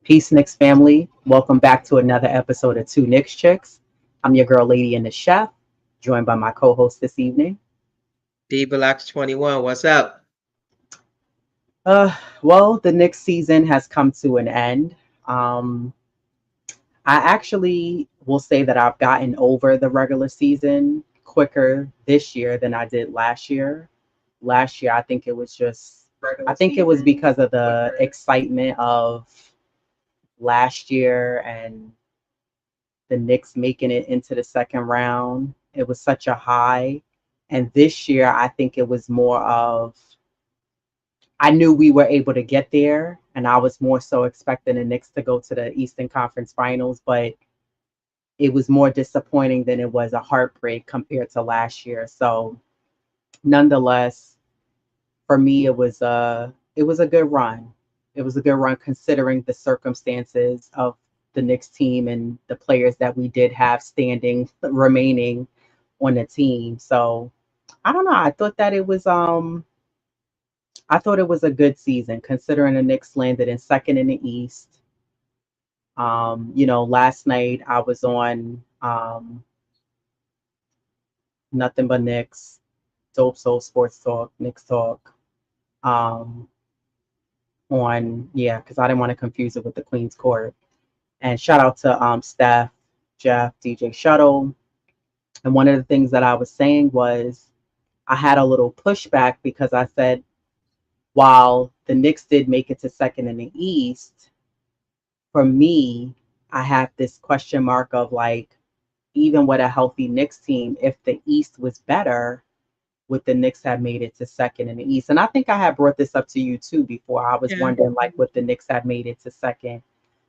Peace, Knicks family. Welcome back to another episode of Two Knicks Chicks. I'm your girl, Lady and the Chef, joined by my co host this evening. D-Blox21, what's up? Well, the Knicks season has come to an end. Um, I actually will say that I've gotten over the regular season quicker this year than I did last year. Last year, I think it was just, I think it was because of the excitement of last year and the Knicks making it into the second round. It was such a high. And this year, I think it was more of, I knew we were able to get there, and I was more so expecting the Knicks to go to the Eastern Conference Finals, but it was more disappointing than it was a heartbreak compared to last year. So, nonetheless, for me, it was a good run. It was a good run considering the circumstances of the Knicks team and the players that we did have standing remaining on the team. So I don't know. I thought it was a good season considering the Knicks landed in second in the East. Last night I was on Nothing But Knicks, Dope Soul Sports Talk, Knicks Talk. Um, because I didn't want to confuse it with the Queen's Court. And shout out to Steph, Jeff, DJ Shuttle. And one of the things that I was saying was I had a little pushback because I said while the Knicks did make it to second in the East, for me, I have this question mark of like, even with a healthy Knicks team, if the East was better, would the Knicks have made it to second in the East? And I think I had brought this up to you too before. I was Yeah. wondering like would the Knicks have made it to second?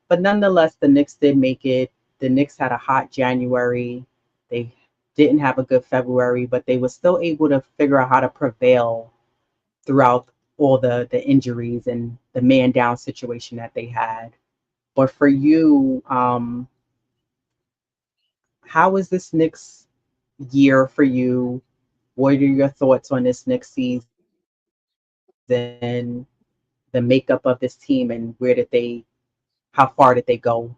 But nonetheless, the Knicks did make it. The Knicks had a hot January. They didn't have a good February, but they were still able to figure out how to prevail throughout all the injuries and the man down situation that they had. But for you, how was this Knicks year for you? What are your thoughts on this next season, the makeup of this team, and how far did they go?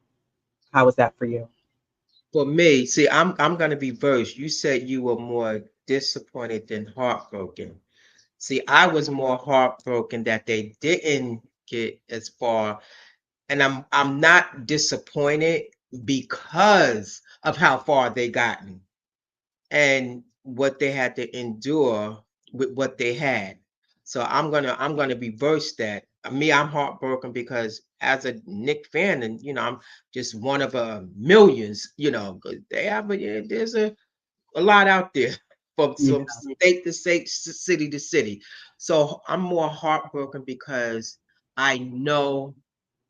How was that for you? For me, see, I'm gonna be versed. You said you were more disappointed than heartbroken. See, I was more heartbroken that they didn't get as far, and I'm not disappointed because of how far they gotten and what they had to endure with what they had. So I'm gonna reverse that. Me, I'm heartbroken because as a Nick fan, and I'm just one of millions. 'Cause they have there's a lot out there Yeah, from state to state, city to city. So I'm more heartbroken because I know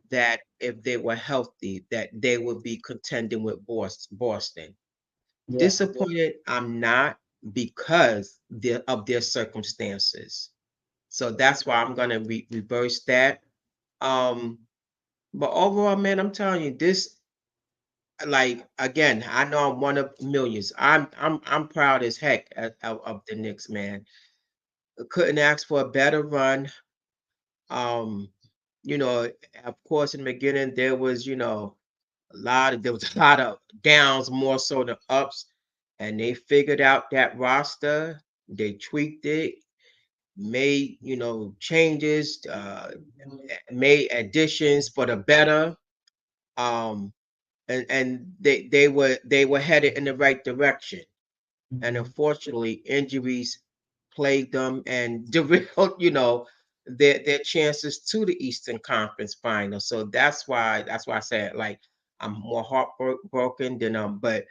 that if they were healthy, that they would be contending with Boston. yeah, Disappointed I'm not because of their circumstances. So that's why I'm gonna reverse that. Um, but overall, man, I'm telling you, this like again, I know I'm one of millions. I'm proud as heck of the Knicks, man. Couldn't ask for a better run. Um, of course, in the beginning there was a lot of downs more so than ups, and they figured out that roster. They tweaked it, made changes, made additions for the better. Um, and they were headed in the right direction. And mhm, unfortunately, injuries plagued them and derailed, their chances to the Eastern Conference Final. So that's why I said like I'm more heartbroken than but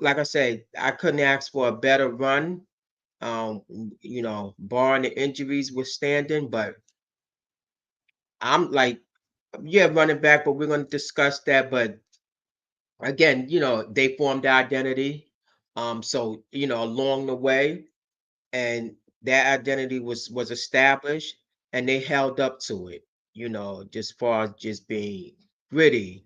like I said, I couldn't ask for a better run. Um, barring the injuries withstanding, but I'm like, yeah, running back, but we're gonna discuss that. But again, they formed the identity. So along the way, and that identity was established, and they held up to it. Just far as just being gritty,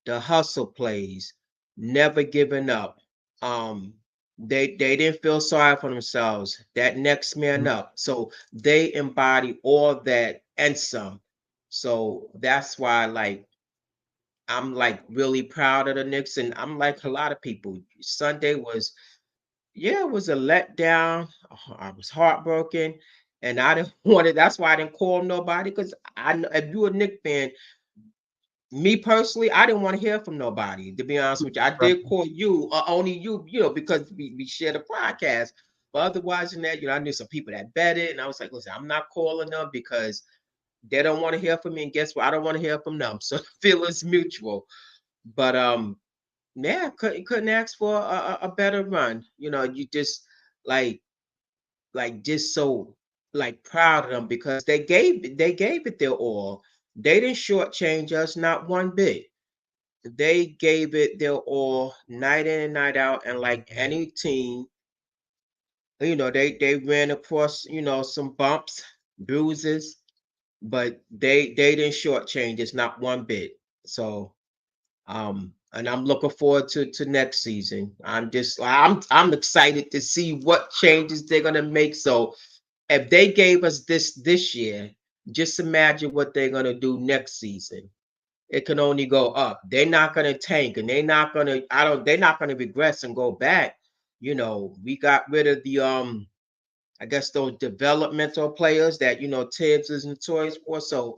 the hustle plays, never giving up. Um, they didn't feel sorry for themselves. That next man mhm, up. So they embody all that and some. So that's why, like, I'm like really proud of the Knicks, and I'm like a lot of people. Sunday was, yeah, it was a letdown. I was heartbroken, and I didn't want it. That's why I didn't call nobody, because I know if you're a Knicks fan, me personally, I didn't want to hear from nobody. To be honest with you, I Right. did call you, only you, because we shared a podcast. But otherwise than that, I knew some people that betted, and I was like, listen, I'm not calling them because they don't want to hear from me, and guess what? I don't want to hear from them. So feelings mutual. But yeah, couldn't ask for a better run. You just like just so like proud of them because they gave it their all. They didn't shortchange us not one bit. They gave it their all night in and night out, and like any team, they ran across some bumps, bruises, but they didn't shortchange us not one bit. So and I'm looking forward to next season. I'm excited to see what changes they're gonna make. So if they gave us this year, just imagine what they're gonna do next season. It can only go up. They're not gonna tank, and they're not gonna regress and go back. We got rid of the I guess those developmental players that Tibbs is notorious for. So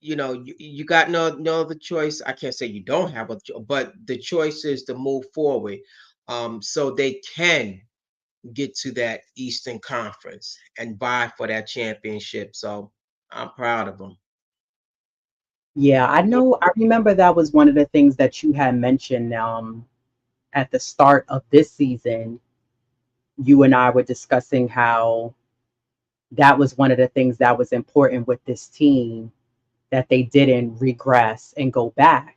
you got no other choice. I can't say you don't have but the choice is to move forward, so they can get to that Eastern Conference and vie for that championship. So I'm proud of them. Yeah, I know. I remember that was one of the things that you had mentioned at the start of this season. You and I were discussing how that was one of the things that was important with this team, that they didn't regress and go back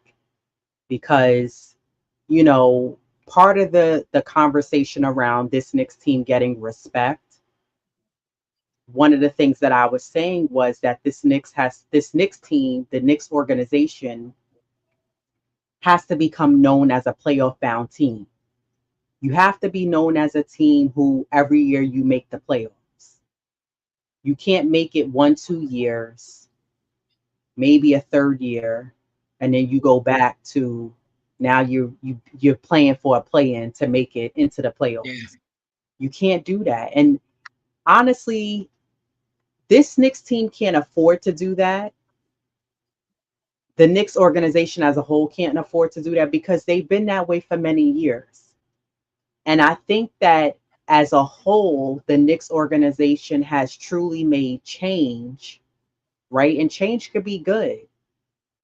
because, you know, part of the conversation around this Knicks team getting respect, one of the things that I was saying was that this Knicks team, the Knicks organization, has to become known as a playoff bound team. You have to be known as a team who every year you make the playoffs. You can't make it 1, 2 years, maybe a third year, and then you go back to now you're playing for a play-in to make it into the Yeah, playoffs. You can't do that. And honestly, this Knicks team can't afford to do that. The Knicks organization as a whole can't afford to do that because they've been that way for many years. And I think that as a whole, the Knicks organization has truly made change, right? And change could be good.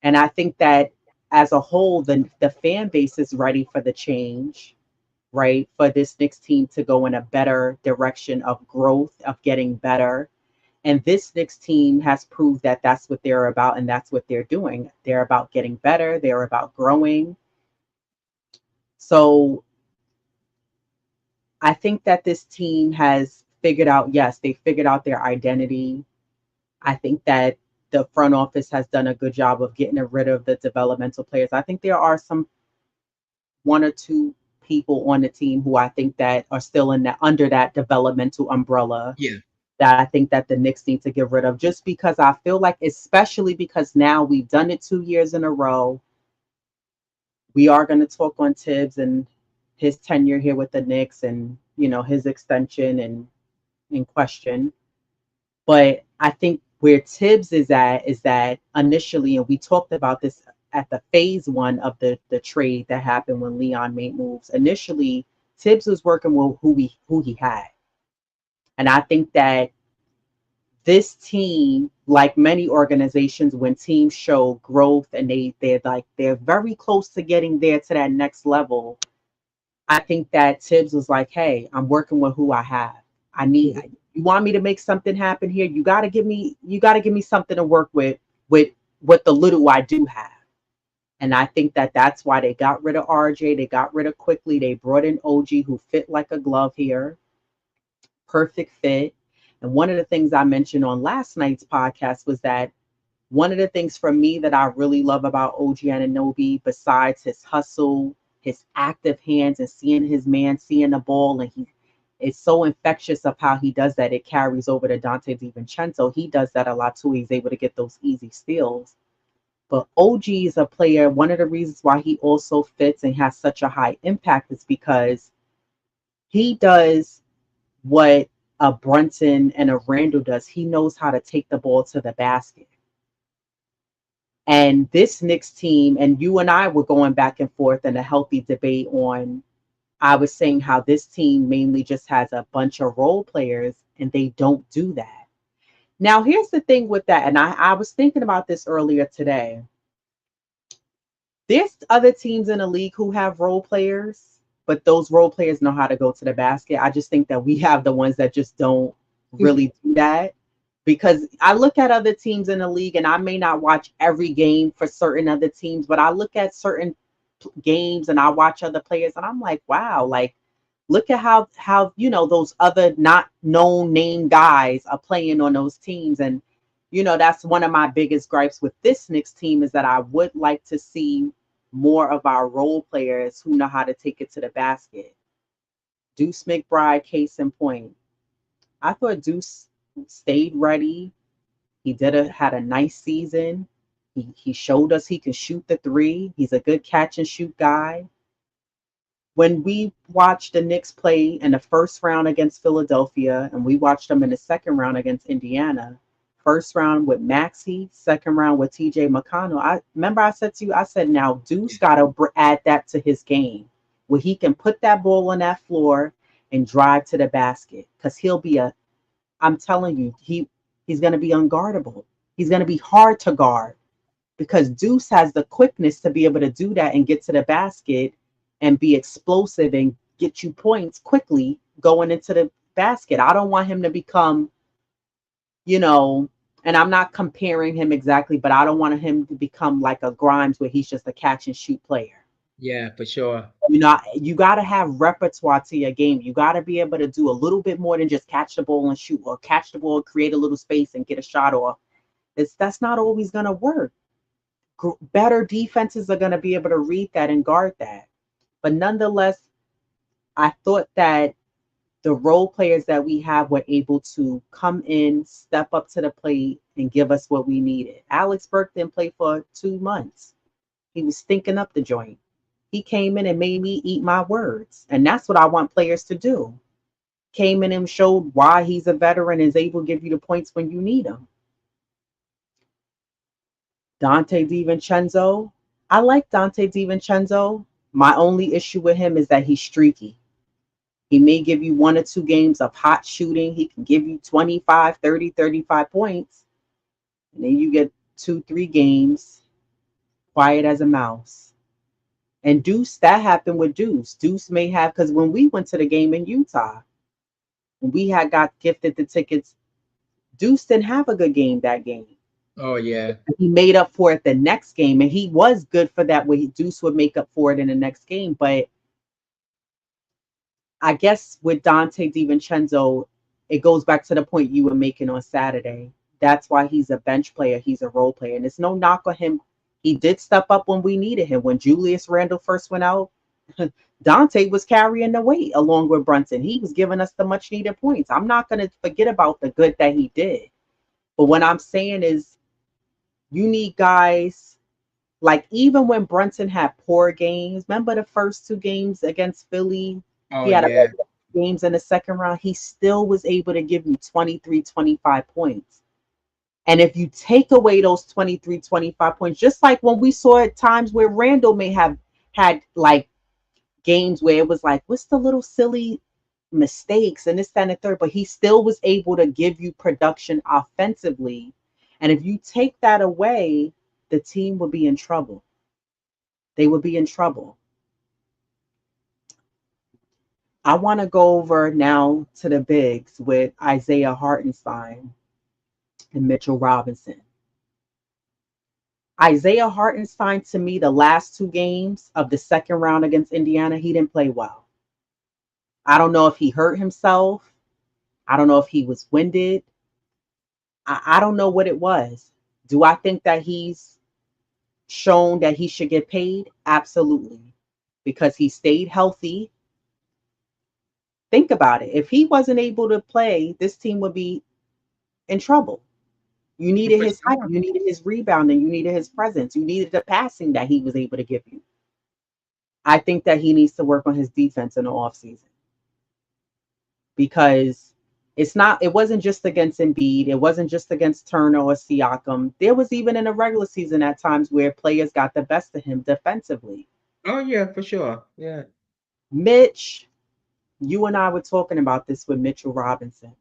And I think that as a whole, the fan base is ready for the change, right? For this Knicks team to go in a better direction of growth, of getting better. And this Knicks team has proved that that's what they're about and that's what they're doing. They're about getting better, they're about growing. So I think that this team has figured out, yes, they figured out their identity. I think that the front office has done a good job of getting rid of the developmental players. I think there are some one or two people on the team who I think that are still in that under that developmental umbrella yeah, that I think that the Knicks need to get rid of just because I feel like, especially because now we've done it 2 years in a row, we are going to talk on Tibbs and his tenure here with the Knicks and, his extension and in question. But I think where Tibbs is at is that initially, and we talked about this at the phase 1 of the trade that happened when Leon made moves. Initially, Tibbs was working with who he had. And I think that this team, like many organizations, when teams show growth and they're very close to getting there to that next level, I think that Tibbs was like, "Hey, I'm working with who I have. I need you want me to make something happen here. You got to give me something to work with what the little I do have." And I think that that's why they got rid of RJ. They got rid of quickly. They brought in OG, who fit like a glove here, perfect fit. And one of the things I mentioned on last night's podcast was that one of the things for me that I really love about OG Anunoby, besides his hustle, his active hands, and seeing his man seeing the ball, and it's so infectious of how he does that. It carries over to Dante DiVincenzo. He does that a lot too. He's able to get those easy steals. But OG is a player. One of the reasons why he also fits and has such a high impact is because he does what a Brunson and a Randall does. He knows how to take the ball to the basket. And this Knicks team, and you and I were going back and forth in a healthy debate on, I was saying how this team mainly just has a bunch of role players and they don't do that. Now, here's the thing with that. And I was thinking about this earlier today. There's other teams in the league who have role players, but those role players know how to go to the basket. I just think that we have the ones that just don't really do that. Because I look at other teams in the league, and I may not watch every game for certain other teams, but I look at certain games and I watch other players, and I'm like, wow, like look at how those other not known name guys are playing on those teams. And that's one of my biggest gripes with this Knicks team, is that I would like to see more of our role players who know how to take it to the basket. Deuce McBride, case in point. I thought Deuce stayed ready. He had a nice season. He showed us he can shoot the three. He's a good catch and shoot guy. When we watched the Knicks play in the first round against Philadelphia, and we watched them in the second round against Indiana, first round with Maxey, second round with TJ McConnell. I remember I said to you, I said, now Deuce got to add that to his game, where he can put that ball on that floor and drive to the basket, because I'm telling you, he's going to be unguardable. He's going to be hard to guard, because Deuce has the quickness to be able to do that and get to the basket and be explosive and get you points quickly going into the basket. I don't want him to become, and I'm not comparing him exactly, but I don't want him to become like a Grimes where he's just a catch and shoot player. Yeah, for sure. You got to have repertoire to your game. You got to be able to do a little bit more than just catch the ball and shoot, or catch the ball, create a little space and get a shot off. That's not always going to work. Better defenses are going to be able to read that and guard that. But nonetheless, I thought that the role players that we have were able to come in, step up to the plate, and give us what we needed. Alex Burke didn't play for 2 months. He was stinking up the joint. He came in and made me eat my words. And that's what I want players to do. Came in and showed why he's a veteran and is able to give you the points when you need them. Dante DiVincenzo. I like Dante DiVincenzo. My only issue with him is that he's streaky. He may give you 1 or 2 games of hot shooting. He can give you 25, 30, 35 points. And then you get 2, 3 games quiet as a mouse. And Deuce, that happened with Deuce. Deuce may have, because when we went to the game in Utah, when we had got gifted the tickets, Deuce didn't have a good game that game. Oh, yeah. He made up for it the next game, and he was good for that, where Deuce would make up for it in the next game. But I guess with Dante DiVincenzo, it goes back to the point you were making on Saturday. That's why he's a bench player. He's a role player. And it's no knock on him. He did step up when we needed him. When Julius Randle first went out, Dante was carrying the weight along with Brunson. He was giving us the much needed points. I'm not going to forget about the good that he did. But what I'm saying is, you need guys, like even when Brunson had poor games, remember the first 2 games against Philly? Oh, He had yeah. games in the second round. He still was able to give you 23, 25 points. And if you take away those 23, 25 points, just like when we saw at times where Randall may have had like games where it was like, what's the little silly mistakes and this, that, and the third, but he still was able to give you production offensively. And if you take that away, the team would be in trouble. They would be in trouble. I want to go over now to the bigs with Isaiah Hartenstein and Mitchell Robinson. Isaiah Hartenstein, to me, the last 2 games of the second round against Indiana, he didn't play well. I don't know if he hurt himself. I don't know if he was winded. I don't know what it was. Do I think that he's shown that he should get paid? Absolutely. Because he stayed healthy. Think about it. If he wasn't able to play, this team would be in trouble. You needed For his height, sure. you needed his rebounding, you needed his presence, you needed the passing that he was able to give you. I think that he needs to work on his defense in the offseason because it wasn't just against Embiid, it wasn't just against Turner or Siakam. There was even in the regular season at times where players got the best of him defensively. Oh yeah, for sure. Yeah. Mitch, you and I were talking about this with Mitchell Robinson.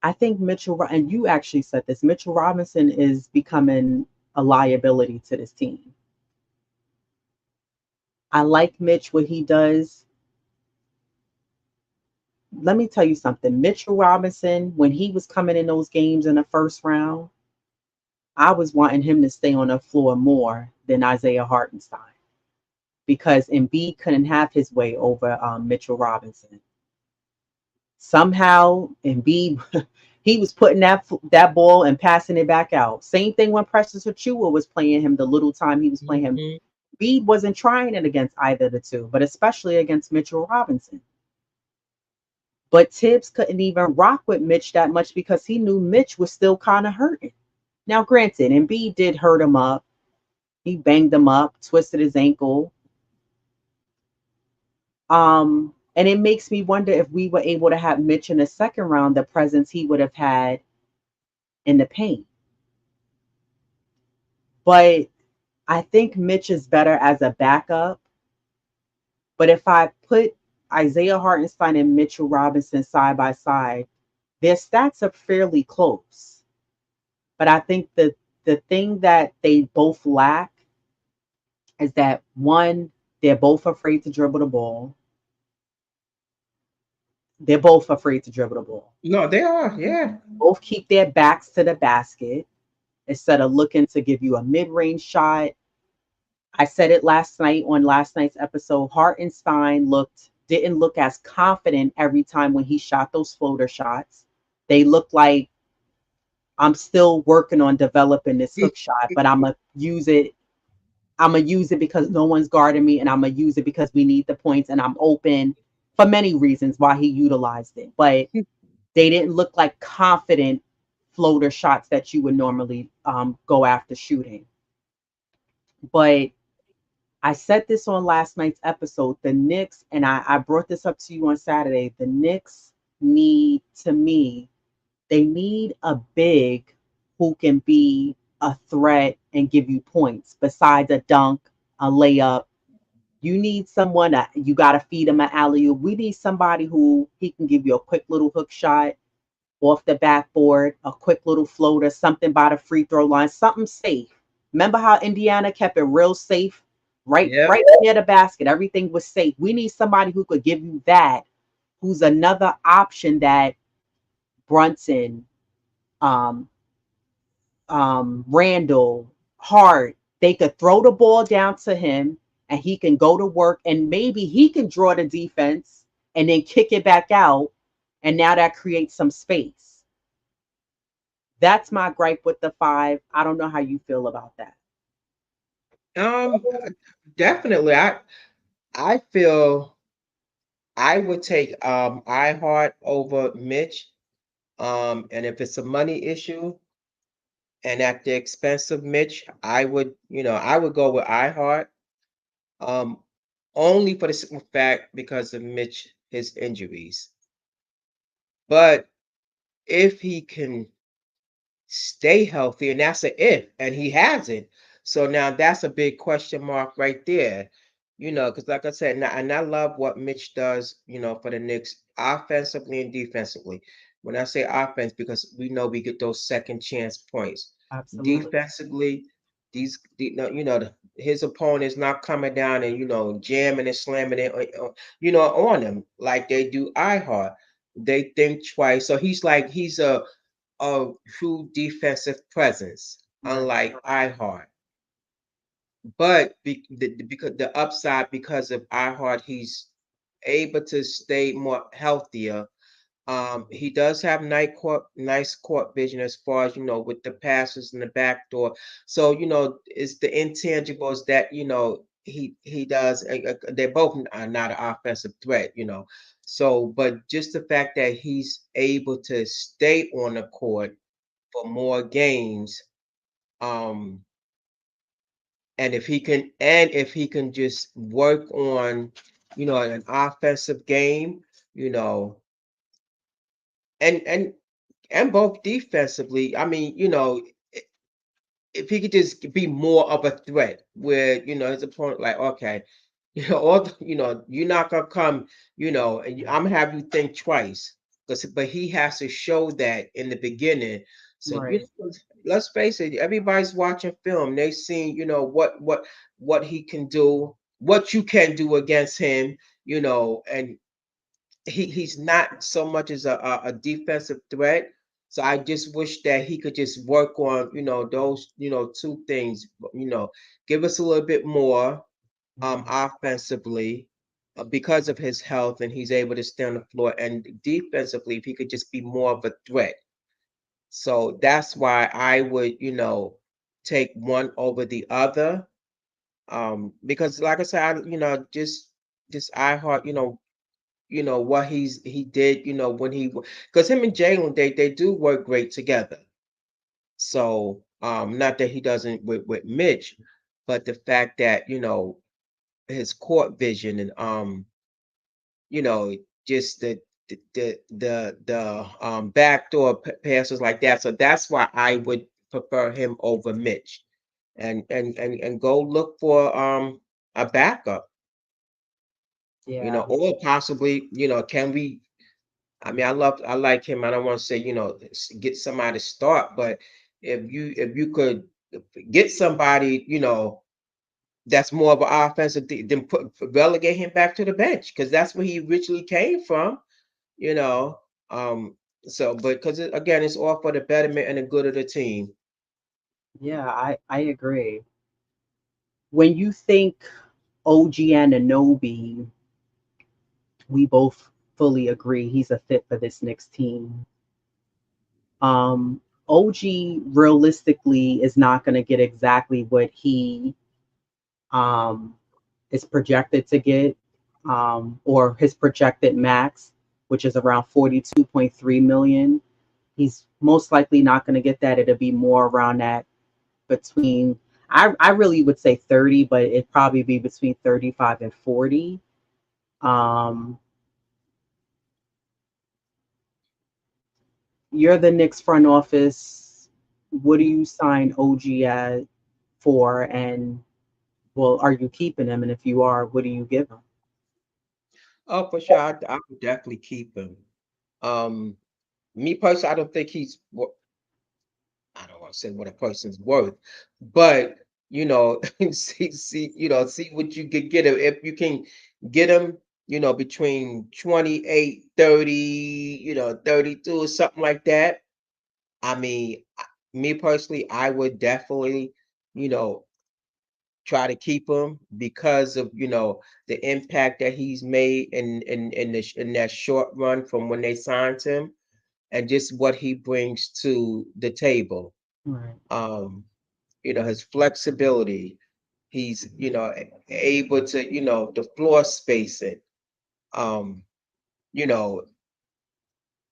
I think and you actually said this, Mitchell Robinson is becoming a liability to this team. I like Mitch, what he does. Let me tell you something. Mitchell Robinson, when he was coming in those games in the first round, I was wanting him to stay on the floor more than Isaiah Hartenstein because Embiid couldn't have his way over Mitchell Robinson. Somehow, Embiid, he was putting that ball and passing it back out. Same thing when Precious Achiuwa was playing him. The little time he was playing him, Hmm. Embiid wasn't trying it against either of the two, but especially against Mitchell Robinson. But Tibbs couldn't even rock with Mitch that much because he knew Mitch was still kind of hurting. Now, granted, Embiid did hurt him up. He banged him up, twisted his ankle. And it makes me wonder if we were able to have Mitch in the second round, the presence he would have had in the paint. But I think Mitch is better as a backup. But if I put Isaiah Hartenstein and Mitchell Robinson side by side, their stats are fairly close. But I think the thing that they both lack is that one, they're both afraid to dribble the ball. They're both afraid to dribble the ball. No, they are. Yeah. Both keep their backs to the basket instead of looking to give you a mid-range shot. I said it last night on last night's episode. Hartenstein didn't look as confident every time when he shot those floater shots. They looked like I'm still working on developing this hook shot, but I'm gonna use it. I'm gonna use it because no one's guarding me, and I'm gonna use it because we need the points, and I'm open for many reasons why he utilized it. But they didn't look like confident floater shots that you would normally go after shooting. But I said this on last night's episode. The Knicks, and I brought this up to you on Saturday. The Knicks need, to me, they need a big who can be a threat and give you points besides a dunk, a layup. You need someone that you got to feed him an alley oop. We need somebody who he can give you a quick little hook shot off the backboard, a quick little floater, something by the free throw line, something safe. Remember how Indiana kept it real safe, Yep. right near the basket. Everything was safe. We need somebody who could give you that, who's another option that Brunson, um, Randall, Hart, they could throw the ball down to him and he can go to work and maybe he can draw the defense and then kick it back out. And now that creates some space. That's my gripe with the five. I don't know how you feel about that. Um, definitely. I feel I would take iHeart over Mitch. And if it's a money issue and at the expense of Mitch, I would go with iHeart. Um, only for the simple fact because of Mitch his injuries. But if he can stay healthy, and that's a if, and he hasn't. So now that's a big question mark right there. Because like I said, and I love what Mitch does, for the Knicks offensively and defensively. When I say offense, because we know we get those second chance points. Absolutely. Defensively, his opponent is not coming down and jamming and slamming it, on him like they do iHeart. They think twice. So he's a true defensive presence, Right. unlike iHeart. But because the upside, because of iHeart, he's able to stay more healthier. He does have nice court vision as far as with the passes in the back door. So it's the intangibles that he does. They're both are not an offensive threat, So, but just the fact that he's able to stay on the court for more games, um, and if he can just work on, an offensive game, you know, and and and both defensively. I mean, if he could just be more of a threat, where his opponent like, okay, you're not gonna come, and I'm gonna have you think twice, but he has to show that in the beginning. So Right. let's face it, everybody's watching film. They've seen, what he can do, what you can do against him, and he's not so much as a defensive threat. So I just wish that he could just work on, those, two things, give us a little bit more Right. offensively, because of his health, and he's able to stay on the floor, and defensively if he could just be more of a threat. So that's why I would, take one over the other. Because like I said, just I heart, what he did, when because him and Jalen, they do work great together. So not that he doesn't with Mitch, but the fact that, his court vision, and you know, just the backdoor passes like that. So that's why I would prefer him over Mitch, and go look for a backup, Yeah. or possibly, can we? I mean, I like him. I don't want to say, get somebody to start, but if you could get somebody, that's more of an offensive, then relegate him back to the bench, because that's where he originally came from, you know. Um, so, but because again, it's all for the betterment and the good of the team. Yeah, I agree. When you think OG Anunoby, we both fully agree he's a fit for this Knicks team. OG realistically is not going to get exactly what he um, is projected to get, or his projected max, which is around 42.3 million. He's most likely not going to get that. It'll be more around that, between, I really would say 30, but it'd probably be between 35 and 40. Um, you're the Knicks front office. What do you sign OG at for? And, well, are you keeping him? And if you are, what do you give him? Oh, for sure, I would definitely keep him. Um, Me personally, I don't think he's what I don't want to say what a person's worth, but see what you could get him. If you can get him, between 28, 30, 32 or something like that. I mean, me personally, I would definitely, you know, try to keep him, because of, the impact that he's made in that short run from when they signed him, and just what he brings to the table. Right. Um, his flexibility. He's, able to, the floor spacing. Um, you know,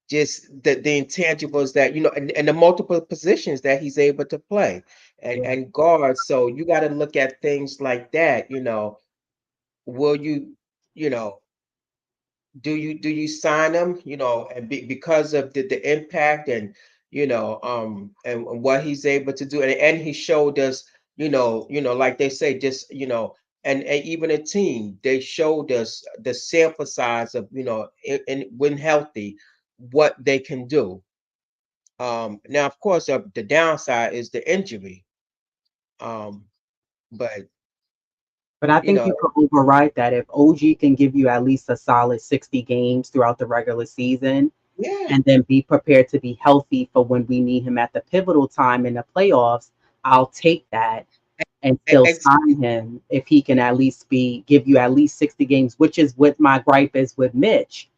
just the intangibles that, and the multiple positions that he's able to play, and Yeah. guard. So you got to look at things like that. Will you, you know, do you sign him, and because of the impact, and and what he's able to do, and he showed us, like they say, just, and even a team, they showed us the sample size of, and when healthy, what they can do. Now of course, the downside is the injury. um but But I you think know you could override that if OG can give you at least a solid 60 games throughout the regular season, yeah. and then be prepared to be healthy for when we need him at the pivotal time in the playoffs. I'll take that and still ex- sign him if he can at least give you at least 60 games, which is what my gripe is with Mitch.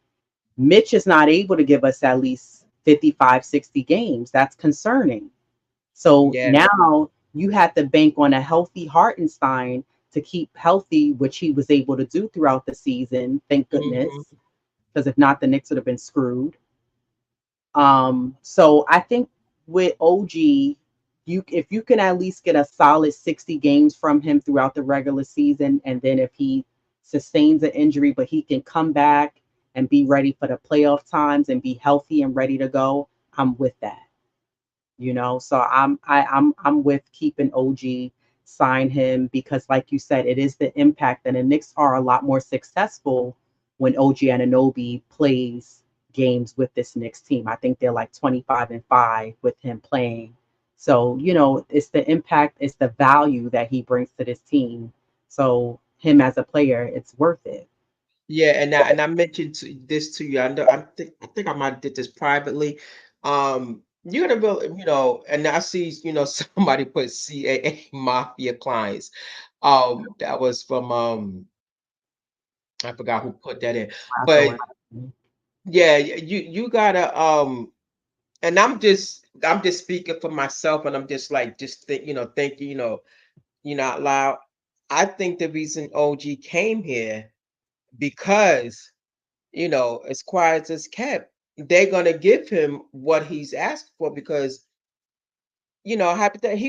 Mitch is not able to give us at least 55, 60 games. That's concerning. So yeah. now you have to bank on a healthy Hartenstein to keep healthy, which he was able to do throughout the season, thank Mhm. goodness, because if not, the Knicks would have been screwed. So I think with OG, you if you can at least get a solid 60 games from him throughout the regular season, and then if he sustains an injury, but he can come back and be ready for the playoff times and be healthy and ready to go, I'm with that. So I'm with keeping OG, sign him because like you said, it is the impact, and the Knicks are a lot more successful when OG Anunoby plays games with this Knicks team. I think they're like 25-5 with him playing. So, it's the impact, it's the value that he brings to this team. So him as a player, it's worth it. Yeah, and I mentioned this to you. I think I might have did this privately. You're gonna really, and I see, somebody put CAA mafia clients. That was from I forgot who put that in, but yeah, you gotta and I'm just speaking for myself, and I'm just like thinking, out loud. I think the reason OG came here because as quiet as kept, they're gonna give him what he's asked for because he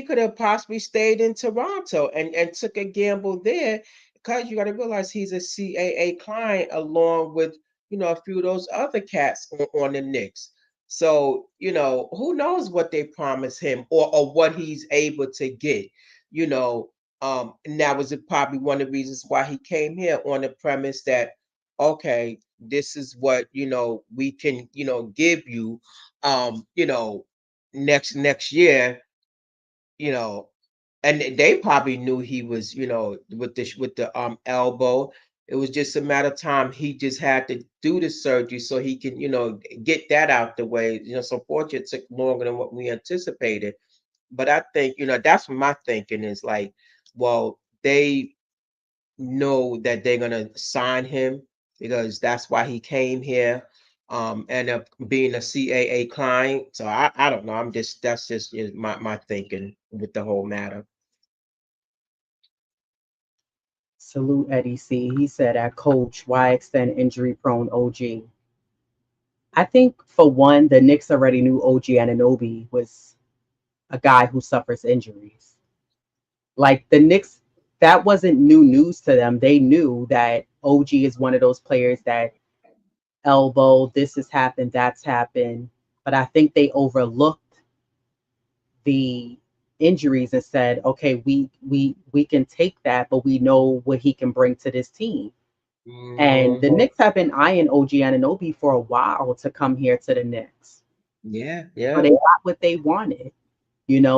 could have possibly stayed in Toronto and took a gamble there because you got to realize he's a CAA client along with a few of those other cats on the Knicks. So who knows what they promise him or what he's able to get. You know, and that was probably one of the reasons why he came here on the premise that okay, this is what we can give you, next year, you know, and they probably knew he was, with the elbow. It was just a matter of time. He just had to do the surgery so he can, get that out the way. So fortunately, it took longer than what we anticipated. But I think, that's what my thinking is like. Well, they know that they're gonna sign him because that's why he came here. End up being a CAA client. So I don't know. That's just my thinking with the whole matter. Salute Eddie C. He said at coach, why extend injury prone OG? I think for one, the Knicks already knew OG Anunoby was a guy who suffers injuries. Like the Knicks, that wasn't new news to them. They knew that OG is one of those players that elbow, this has happened, that's happened. But I think they overlooked the injuries and said, okay, we can take that, but we know what he can bring to this team. And Hmm. the Knicks have been eyeing OG Anunoby for a while to come here to the Knicks. Yeah, So yeah, they got what they wanted.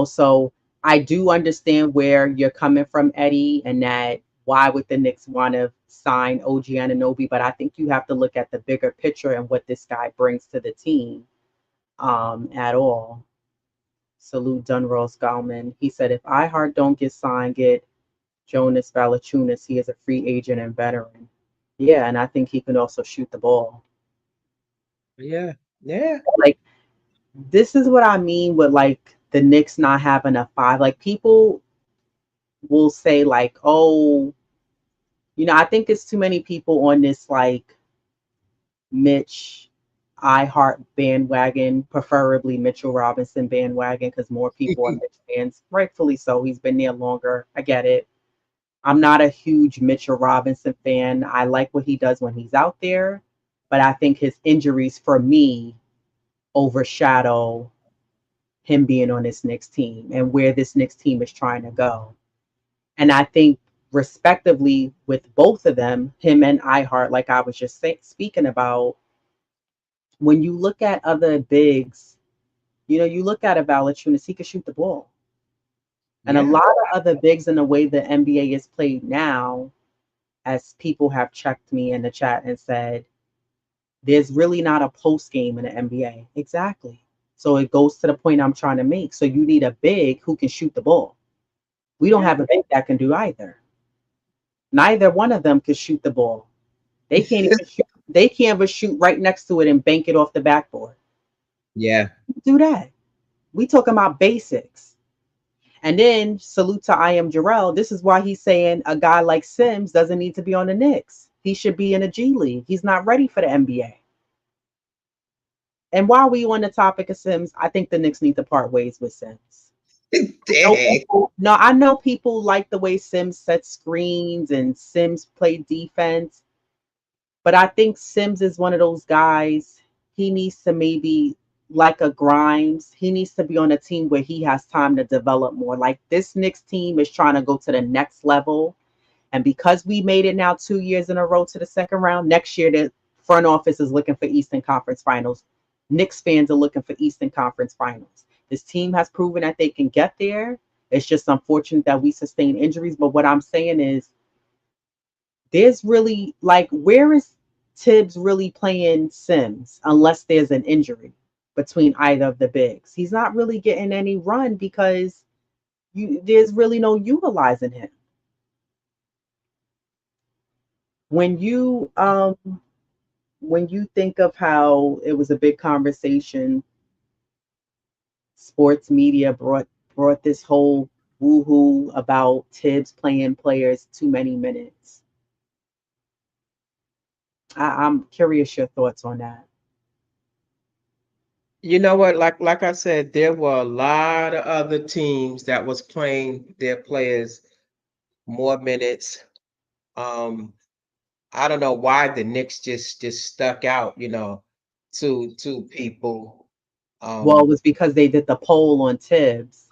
So I do understand where you're coming from, Eddie, and that why would the Knicks want to sign OG Anunoby? But I think you have to look at the bigger picture and what this guy brings to the team at all. Salute Dunrose Galman. He said, if iHeart don't get signed, get Jonas Valanciunas. He is a free agent and veteran. Yeah, and I think he can also shoot the ball. yeah, yeah. Like, this is what I mean with like the Knicks not having a five. Like people will say like, oh, I think it's too many people on this like Mitch I Heart bandwagon, preferably Mitchell Robinson bandwagon, because more people are Mitch fans. Rightfully so. He's been there longer. I get it. I'm not a huge Mitchell Robinson fan. I like what he does when he's out there, but I think his injuries for me overshadow him being on this Knicks team and where this Knicks team is trying to go. And I think, respectively, with both of them, him and iHeart, like I was just speaking about, when you look at other bigs, you look at a Valanciunas, he could shoot the ball. And a Yeah. lot of other bigs in the way the NBA is played now, as people have checked me in the chat and said, there's really not a post game in the NBA. Exactly. So it goes to the point I'm trying to make. So you need a big who can shoot the ball. We don't Yeah. have a big that can do either. Neither one of them can shoot the ball. They can't even shoot. They can't even shoot right next to it and bank it off the backboard. Yeah. Do that. We talking about basics. And then salute to I am Jarrell. This is why he's saying a guy like Sims doesn't need to be on the Knicks. He should be in a G League. He's not ready for the NBA. And while we on the topic of Sims, I think the Knicks need to part ways with Sims. Dang. No, I know people like the way Sims sets screens and Sims play defense, but I think Sims is one of those guys. He needs to maybe like a Grimes. He needs to be on a team where he has time to develop more. Like this Knicks team is trying to go to the next level, and because we made it now 2 years in a row to the second round, next year the front office is looking for Eastern Conference Finals. Knicks fans are looking for Eastern Conference Finals. This team has proven that they can get there. It's just unfortunate that we sustain injuries. But what I'm saying is, there's really like, where is Tibbs really playing Sims unless there's an injury between either of the bigs? He's not really getting any run because there's really no utilizing him. When you think of how it was a big conversation, sports media brought this whole woohoo about Tibbs playing players too many minutes. I'm curious your thoughts on that. You know what? Like I said, there were a lot of other teams that was playing their players more minutes. Um, I don't know why the Knicks just stuck out, to people. Well, it Um, was because they did the poll on Tibbs.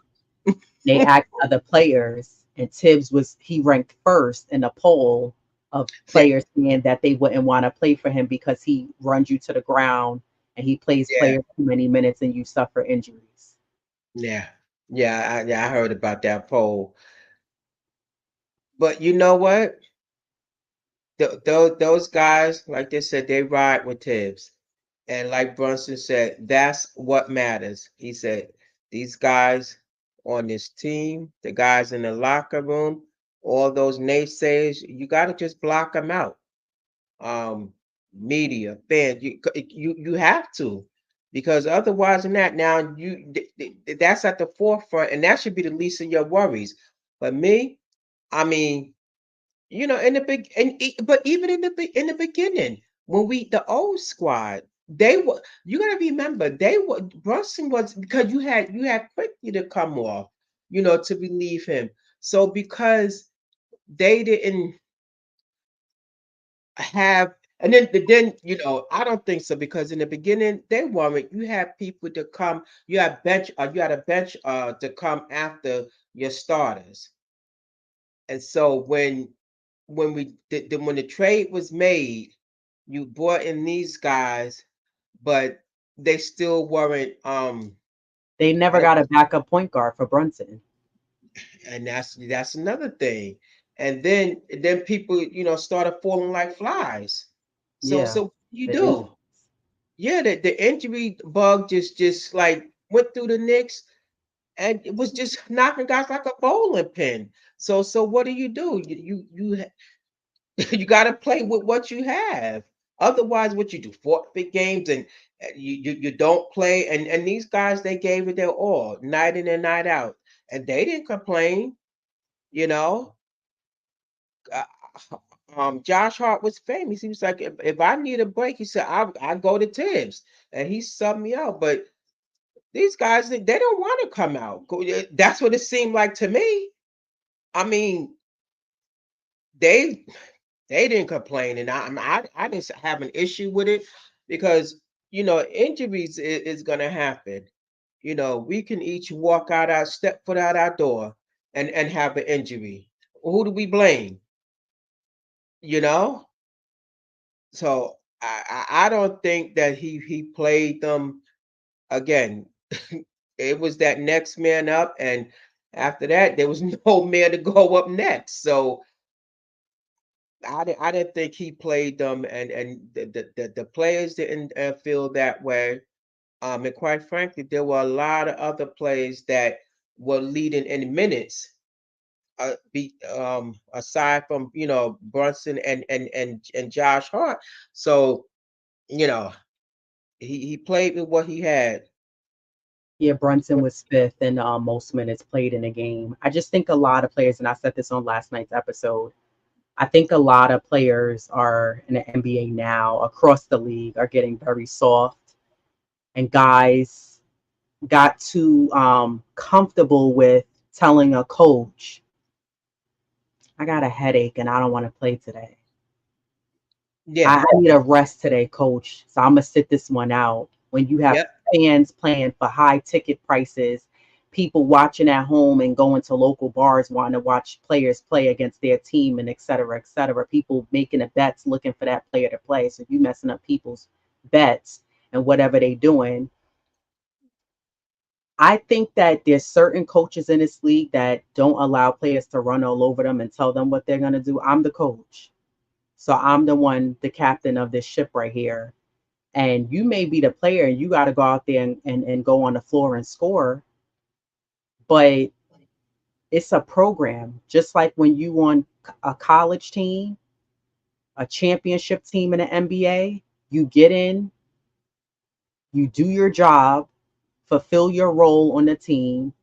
They asked other players, and Tibbs was he ranked first in the poll of yeah, players saying that they wouldn't want to play for him because he runs you to the ground and he plays yeah, players too many minutes and you suffer injuries. yeah, yeah. I heard about that poll, but you know what? Those guys, like they said, they ride with Tibbs. And like Brunson said, that's what matters. He said, these guys on this team, the guys in the locker room, all those naysayers, you got to just block them out. Media, fans, you have to, because otherwise than that, now that's at the forefront, and that should be the least of your worries. But me, I mean, in the big but even in the beginning, when the old squad, they were you gotta remember they were Brunson was because you had quickly to come off, to relieve him. So because they didn't have and then I don't think so, because in the beginning they weren't. You had people to come, you had a bench to come after your starters. And so when the trade was made, you brought in these guys, but they still weren't. They never I don't, got a backup point guard for Brunson. and that's another thing. And then people started falling like flies. So Yeah, what do you the injuries. do? Yeah, the injury bug just like went through the Knicks, and it was just knocking guys like a bowling pin. So what do? You got to play with what you have. Otherwise, what you do, forfeit games, and you don't play. And these guys, they gave it their all, night in and night out, and they didn't complain. You know, uh, Josh Hart was famous. He was like, if I need a break, he said, I go to Tibbs, and he subbed me out. But these guys, they don't want to come out. That's what it seemed like to me. I mean, they they didn't complain, and I didn't have an issue with it, because injuries is gonna happen. We can each walk out our step foot out our door and have an injury. Who do we blame? You know, so I don't think that he played them again. It was that next man up, and after that there was no man to go up next. So I didn't think he played them, and the players didn't feel that way. And quite frankly, there were a lot of other players that were leading in minutes. Aside from Brunson and Josh Hart, so you know he played with what he had. Yeah, Brunson was fifth in most minutes played in a game. I just think a lot of players, and I said this on last night's episode, I think a lot of players are in the NBA now across the league are getting very soft, and guys got too comfortable with telling a coach, I got a headache and I don't want to play today. Yeah. I need a rest today, coach. So I'm gonna sit this one out. When you have Yep. fans playing for high ticket prices, people watching at home and going to local bars wanting to watch players play against their team and et cetera, et cetera. People making the bets looking for that player to play. So you messing up people's bets and whatever they doing. I think that there's certain coaches in this league that don't allow players to run all over them and tell them what they're gonna do. I'm the coach. So I'm the one, the captain of this ship right here. And you may be the player and you got to go out there and go on the floor and score, but it's a program. Just like when you on a college team, a championship team in the NBA, you get in, you do your job, fulfill your role on the team,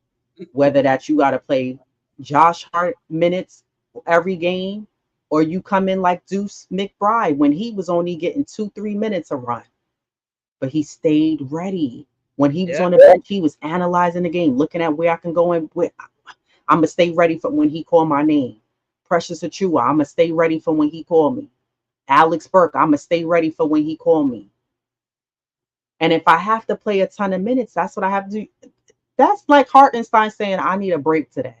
whether that you got to play Josh Hart minutes every game, or you come in like Deuce McBride when he was only getting 2, 3 minutes a run, but he stayed ready. When he was Yeah. on the bench, he was analyzing the game, looking at where I can go and where I'm gonna stay ready for when he called my name. Precious Achua, I'm gonna stay ready for when he called me. Alex Burke, I'm gonna stay ready for when he called me. And if I have to play a ton of minutes, that's what I have to do. That's like Hartenstein saying, I need a break today.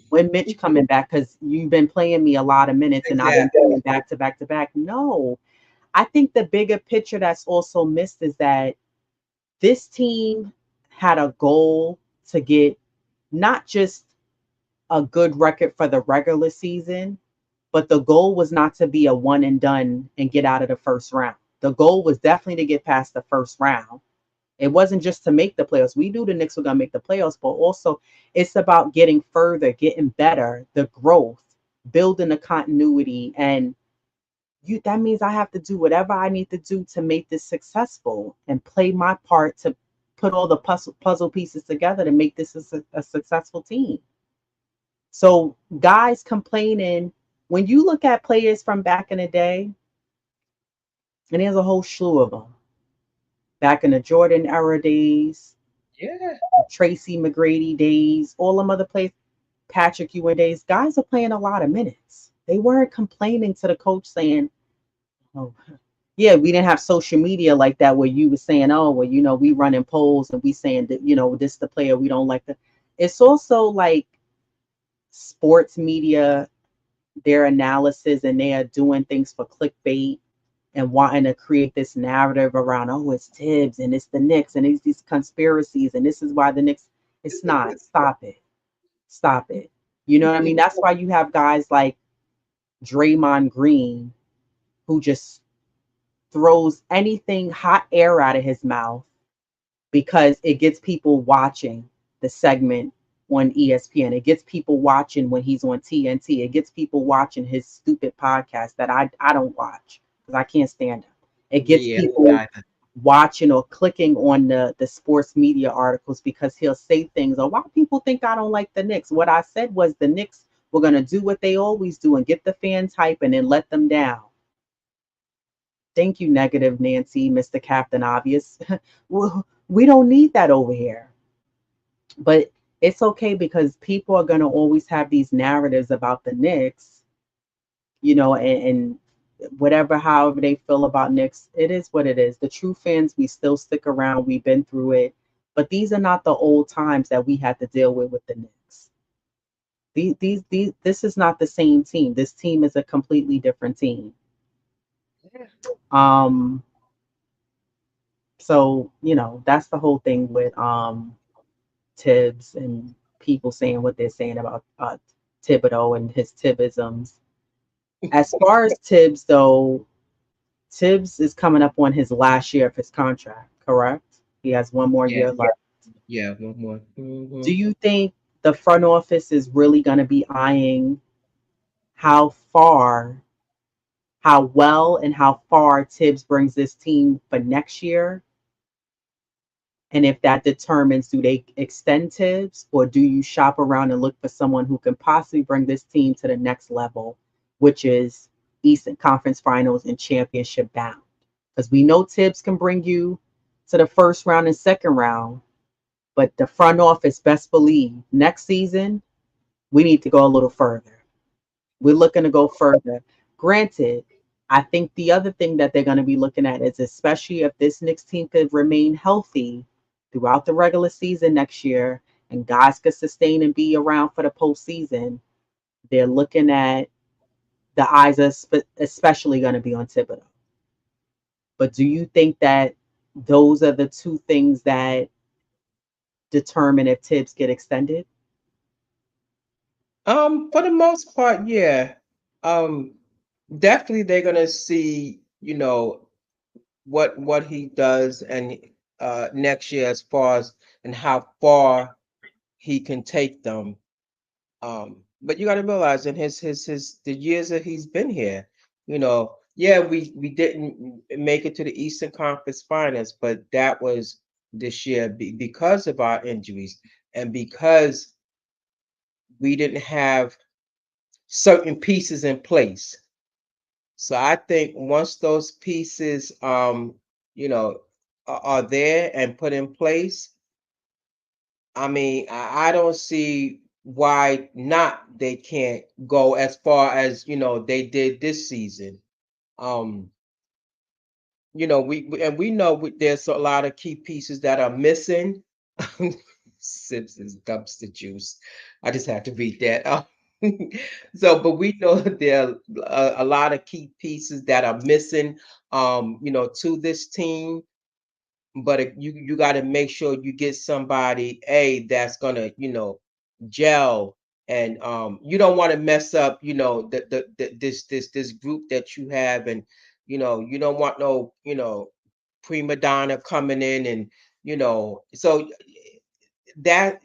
When Mitch coming back, because you've been playing me a lot of minutes and I've been Exactly. playing back to back to back. No, I think the bigger picture that's also missed is that this team had a goal to get not just a good record for the regular season, but the goal was not to be a one and done and get out of the first round. The goal was definitely to get past the first round. It wasn't just to make the playoffs. We knew the Knicks were going to make the playoffs, but also it's about getting further, getting better, the growth, building the continuity. And that means I have to do whatever I need to do to make this successful and play my part to put all the puzzle pieces together to make this a successful team. So guys complaining, when you look at players from back in the day, and there's a whole slew of them, back in the Jordan era days, Yeah. Tracy McGrady days, all them other players, Patrick Ewing days, guys are playing a lot of minutes. They weren't complaining to the coach saying, oh, yeah, we didn't have social media like that where you were saying, oh, well, we running polls and we saying that, this the player we don't like. It's also like sports media, their analysis, and they are doing things for clickbait and wanting to create this narrative around, oh, it's Tibbs and it's the Knicks and it's these conspiracies and this is why the Knicks. It's not. Stop it. Stop it. You know what I mean? That's why you have guys like Draymond Green who just throws anything hot air out of his mouth because it gets people watching the segment on ESPN. It gets people watching when he's on TNT. It gets people watching his stupid podcast that I don't watch because I can't stand him. It gets Yeah. people watching or clicking on the sports media articles because he'll say things. Or why people think I don't like the Knicks? What I said was the Knicks were gonna do what they always do and get the fans hype and then let them down. Thank you, negative Nancy, Mr. Captain Obvious. We don't need that over here. But it's okay because people are going to always have these narratives about the Knicks, and whatever, however they feel about Knicks, it is what it is. The true fans, we still stick around. We've been through it. But these are not the old times that we had to deal with the Knicks. This is not the same team. This team is a completely different team. Yeah. Um, so that's the whole thing with Tibbs and people saying what they're saying about Thibodeau and his Tibbisms. As far as Tibbs, though, Tibbs is coming up on his last year of his contract, correct? He has one more Yeah. year left. Yeah. One more. Do you think the front office is really going to be eyeing how far, how well, and how far Tibbs brings this team for next year? And if that determines, do they extend Tibbs, or do you shop around and look for someone who can possibly bring this team to the next level, which is Eastern Conference Finals and championship bound? Because we know Tibbs can bring you to the first round and second round, but the front office best believe next season we need to go a little further. We're looking to go further. Granted, I think the other thing that they're going to be looking at is, especially if this Knicks team could remain healthy throughout the regular season next year and guys could sustain and be around for the postseason, they're looking at, the eyes are especially going to be on Thibodeau. But do you think that those are the two things that determine if Tibbs get extended? For the most part, yeah. Um, Definitely they're gonna see, what he does and next year as far as and how far he can take them. But you got to realize in his the years that he's been here, yeah, we didn't make it to the Eastern Conference Finals, but that was this year because of our injuries and because we didn't have certain pieces in place. So I think once those pieces, are there and put in place, I mean, I don't see why not they can't go as far as they did this season. Um, and we know there's a lot of key pieces that are missing. Simpsons dumpster juice. I just have to read that. So, but we know that there are a lot of key pieces that are missing, to this team. But you got to make sure you get somebody that's gonna gel, and you don't want to mess up this group that you have, and you don't want no prima donna coming in, and so that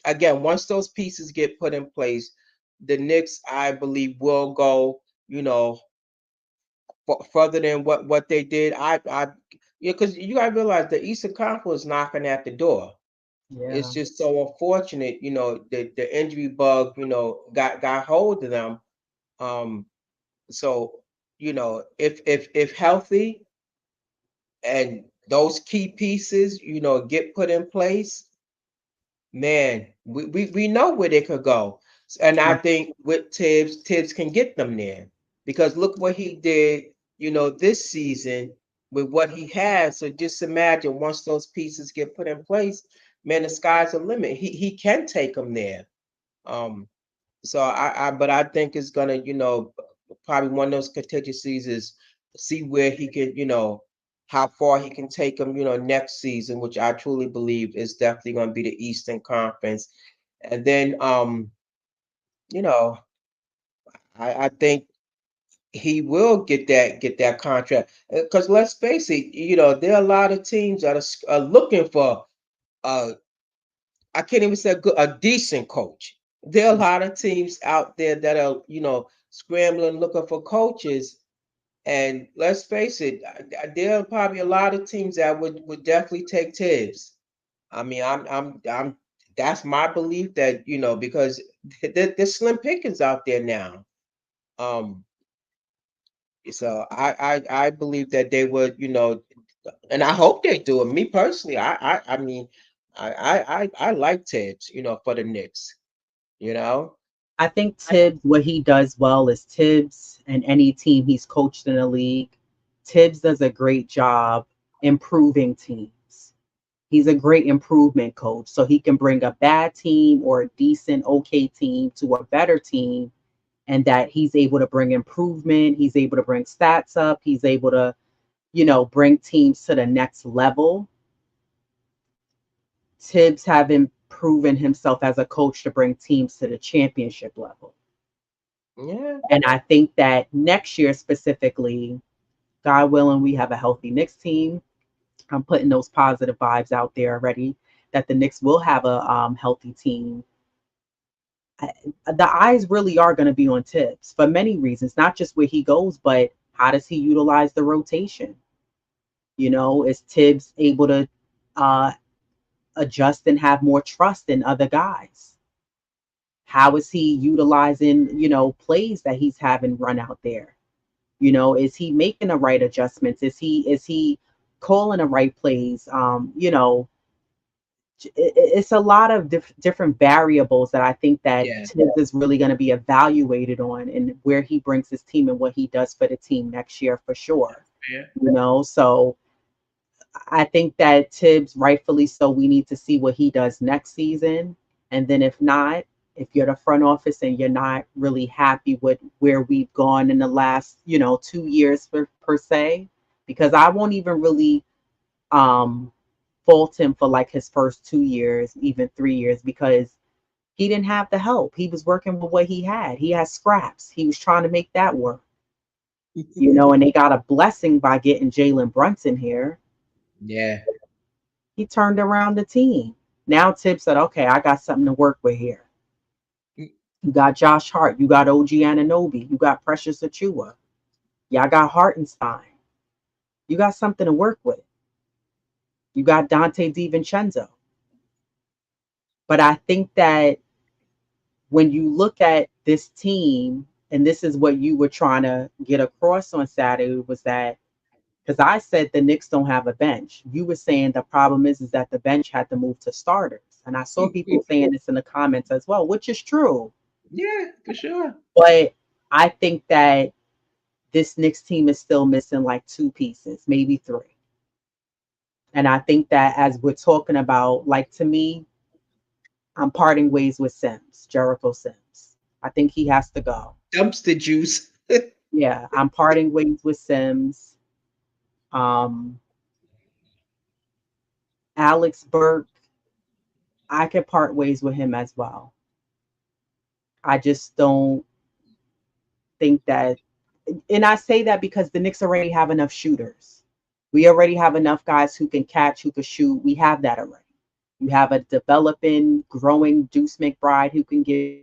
again, once those pieces get put in place, the Knicks, I believe, will go further than what they did. Yeah, because you gotta realize the Eastern Conference is knocking at the door. It's Yeah. just so unfortunate, the injury bug, got hold of them. Um, so if healthy and those key pieces, get put in place, man, we know where they could go. And I think with Tibbs can get them there because look what he did, this season with what he has. So just imagine once those pieces get put in place, man, the sky's the limit. He can take them there. Um, so but I think it's gonna, probably one of those contingencies is see where he can, how far he can take them, next season, which I truly believe is definitely going to be the Eastern Conference. And then, you know, I think he will get that contract because let's face it, there are a lot of teams that are looking for uh I can't even say a decent coach. There are a lot of teams out there that are, scrambling looking for coaches. And let's face it, there are probably a lot of teams that would definitely take Tibbs. I mean, I'm that's my belief that because there's slim pickings out there now. Um, so I believe that they would, and I hope they do. And me personally, I mean, I like Tibbs, for the Knicks. You know, I think Tibbs, what he does well is Tibbs and any team he's coached in the league, Tibbs does a great job improving teams. He's a great improvement coach. So he can bring a bad team or a decent, okay team to a better team, and that he's able to bring improvement. He's able to bring stats up. He's able to, bring teams to the next level. Tibbs having proven himself as a coach to bring teams to the championship level. yeah. And I think that next year specifically, God willing, we have a healthy Knicks team. I'm putting those positive vibes out there already that the Knicks will have a healthy team. The eyes really are going to be on Tibbs for many reasons, not just where he goes, but how does he utilize the rotation? Is Tibbs able to uh, adjust and have more trust in other guys? How is he utilizing, plays that he's having run out there? Is he making the right adjustments? Is he calling the right plays? It's a lot of different variables that I think that Yeah. Tibbs is really going to be evaluated on, and where he brings his team and what he does for the team next year for sure. Yeah. So I think that Tibbs, rightfully so, we need to see what he does next season. And then if not, if you're the front office and you're not really happy with where we've gone in the last, 2 years per se, because I won't even really um fault him for like his first 2 years, even 3 years, because he didn't have the help. He was working with what he had. He had scraps. He was trying to make that work, and they got a blessing by getting Jalen Brunson here. Yeah. He turned around the team. Now Tibbs said, okay, I got something to work with here. You got Josh Hart. You got OG Anunoby. You got Precious Achua. Y'all got Hartenstein. You got something to work with. You got Dante DiVincenzo. But I think that when you look at this team, and this is what you were trying to get across on Saturday, was that because I said the Knicks don't have a bench. You were saying the problem is that the bench had to move to starters. And I saw people saying this in the comments as well, which is true. Yeah, for sure. But I think that this Knicks team is still missing like two pieces, maybe three. And I think that as we're talking about, like to me, I'm parting ways with Sims, Jericho Sims. I think he has to go. Dumpster juice. Yeah, I'm parting ways with Sims. Um, Alex Burke, I could part ways with him as well. I just don't think that, and I say that because the Knicks already have enough shooters. We already have enough guys who can catch, who can shoot. We have that already. You have a developing, growing Deuce McBride who can give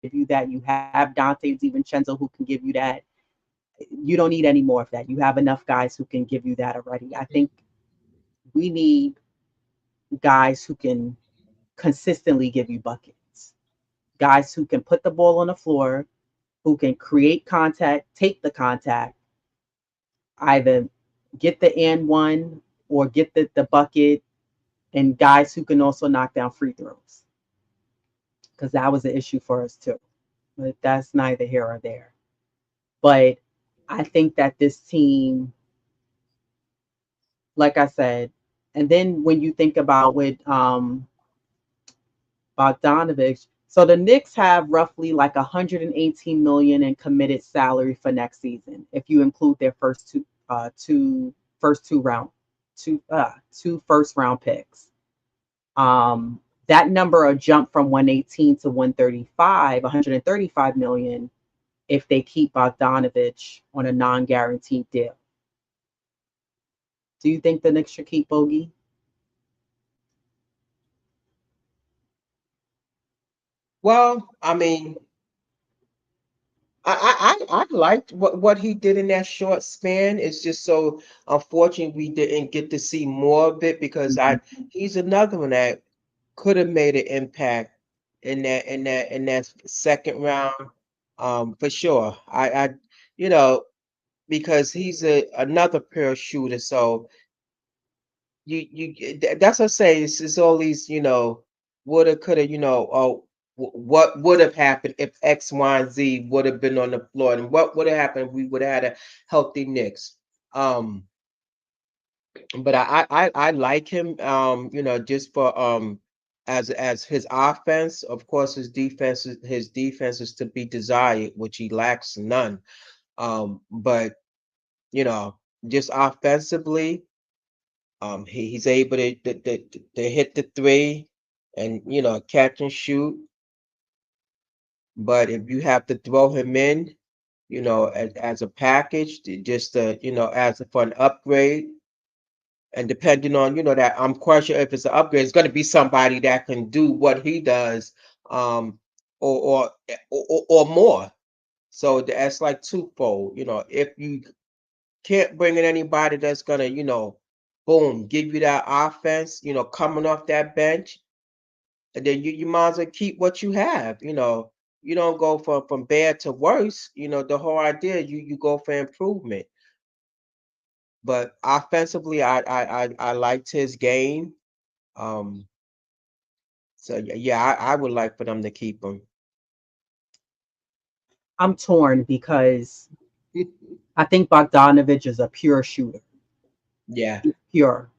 you that. You have Dante DiVincenzo who can give you that. You don't need any more of that. You have enough guys who can give you that already. I think we need guys who can consistently give you buckets, guys who can put the ball on the floor, who can create contact, take the contact, either get the and one or get the bucket, and guys who can also knock down free throws, because that was an issue for us too. But that's neither here or there. But I think that this team, like I said, and then when you think about with Bogdanovich, so the Knicks have roughly like 118 million in committed salary for next season, if you include their two first round picks. That number will jump from 118 to 135, 135 million if they keep Bogdanovich on a non-guaranteed deal. Do you think the Knicks should keep Bogey? Well, I mean, I liked what he did in that short span. It's just so unfortunate we didn't get to see more of it because I Mhm. he's another one that could have made an impact in that second round. For sure. You know, because he's another pure shooter. So that's what I say. It's all these, woulda, coulda, oh, what would have happened if X, Y, and Z would have been on the floor, and what would have happened if we would have had a healthy Knicks. Um, but I like him, just for as his offense. Of course, his defense is to be desired, which he lacks none. But you know, just offensively. He's able to hit the three and catch and shoot. But if you have to throw him in, as a package, just as for an upgrade, and depending on that, I'm quite sure if it's an upgrade, it's going to be somebody that can do what he does, um, or more. So that's like twofold. If you can't bring in anybody that's gonna, boom, give you that offense, coming off that bench, and then you might as well keep what you have. You don't go from bad to worse. The whole idea you go for improvement. But offensively, I liked his game. Um, so yeah, I would like for them to keep him. I'm torn because I think Bogdanovich is a pure shooter. Yeah, Pure.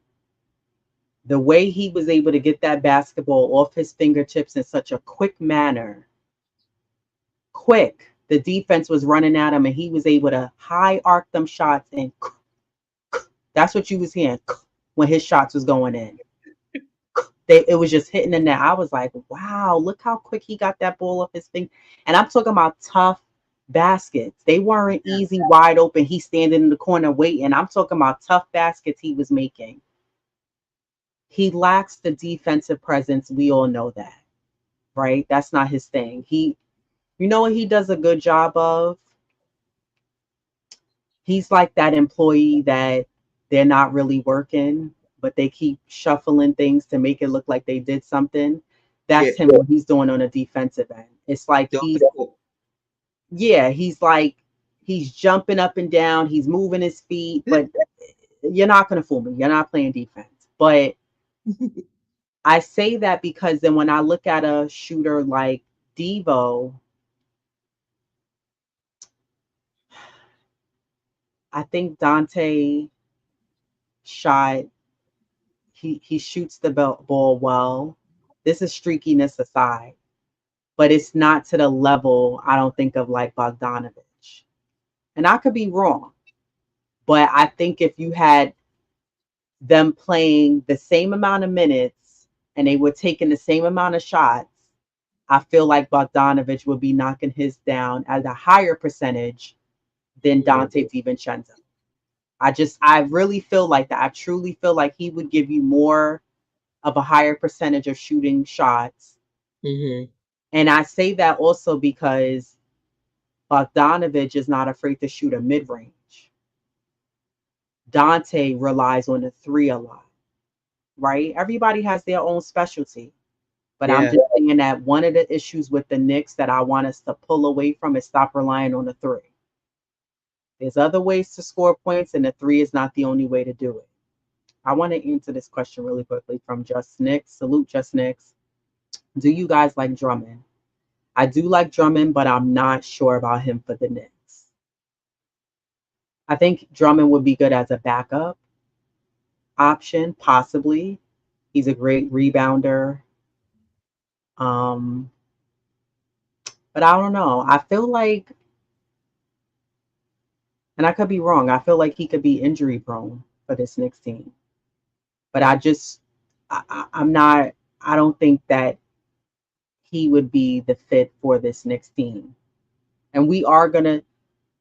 The way he was able to get that basketball off his fingertips in such a quick manner, quick. The defense was running at him, and he was able to high arc them shots, and that's what you was hearing when his shots was going in. It was just hitting the net. I was like, wow, look how quick he got that ball off his thing. And I'm talking about tough baskets. They weren't easy, wide open. He's standing in the corner waiting. I'm talking about tough baskets he was making. He lacks the defensive presence. We all know that, right? That's not his thing. You know what he does a good job of? He's like that employee that they're not really working, but they keep shuffling things to make it look like they did something. yeah. That's him what he's doing on a defensive end. It's like he's like he's jumping up and down, he's moving his feet, but you're not gonna fool me. You're not playing defense. But I say that because then when I look at a shooter like Devo, I think Dante shot he shoots the ball well. This is streakiness aside, but it's not to the level I don't think of like Bogdanovich. And I could be wrong, but I think if you had them playing the same amount of minutes and they were taking the same amount of shots, I feel like Bogdanovich would be knocking his down at a higher percentage than Dante DiVincenzo. I really feel like that. I truly feel like he would give you more of a higher percentage of shooting shots. Mm-hmm. And I say that also because Bogdanovich is not afraid to shoot a mid range. Dante relies on the three a lot, right? Everybody has their own specialty. But I'm Yeah, just saying that one of the issues with the Knicks that I want us to pull away from is stop relying on the three. There's other ways to score points, and the three is not the only way to do it. I want to answer this question really quickly from Just Knicks. Salute, Just Knicks. Do you guys like Drummond? I do like Drummond, but I'm not sure about him for the Knicks. I think Drummond would be good as a backup option, possibly. He's a great rebounder. Um, but I don't know. I feel like, and I could be wrong, I feel like he could be injury prone for this Knicks team. But I'm not, I don't think that he would be the fit for this Knicks team. And we are going to,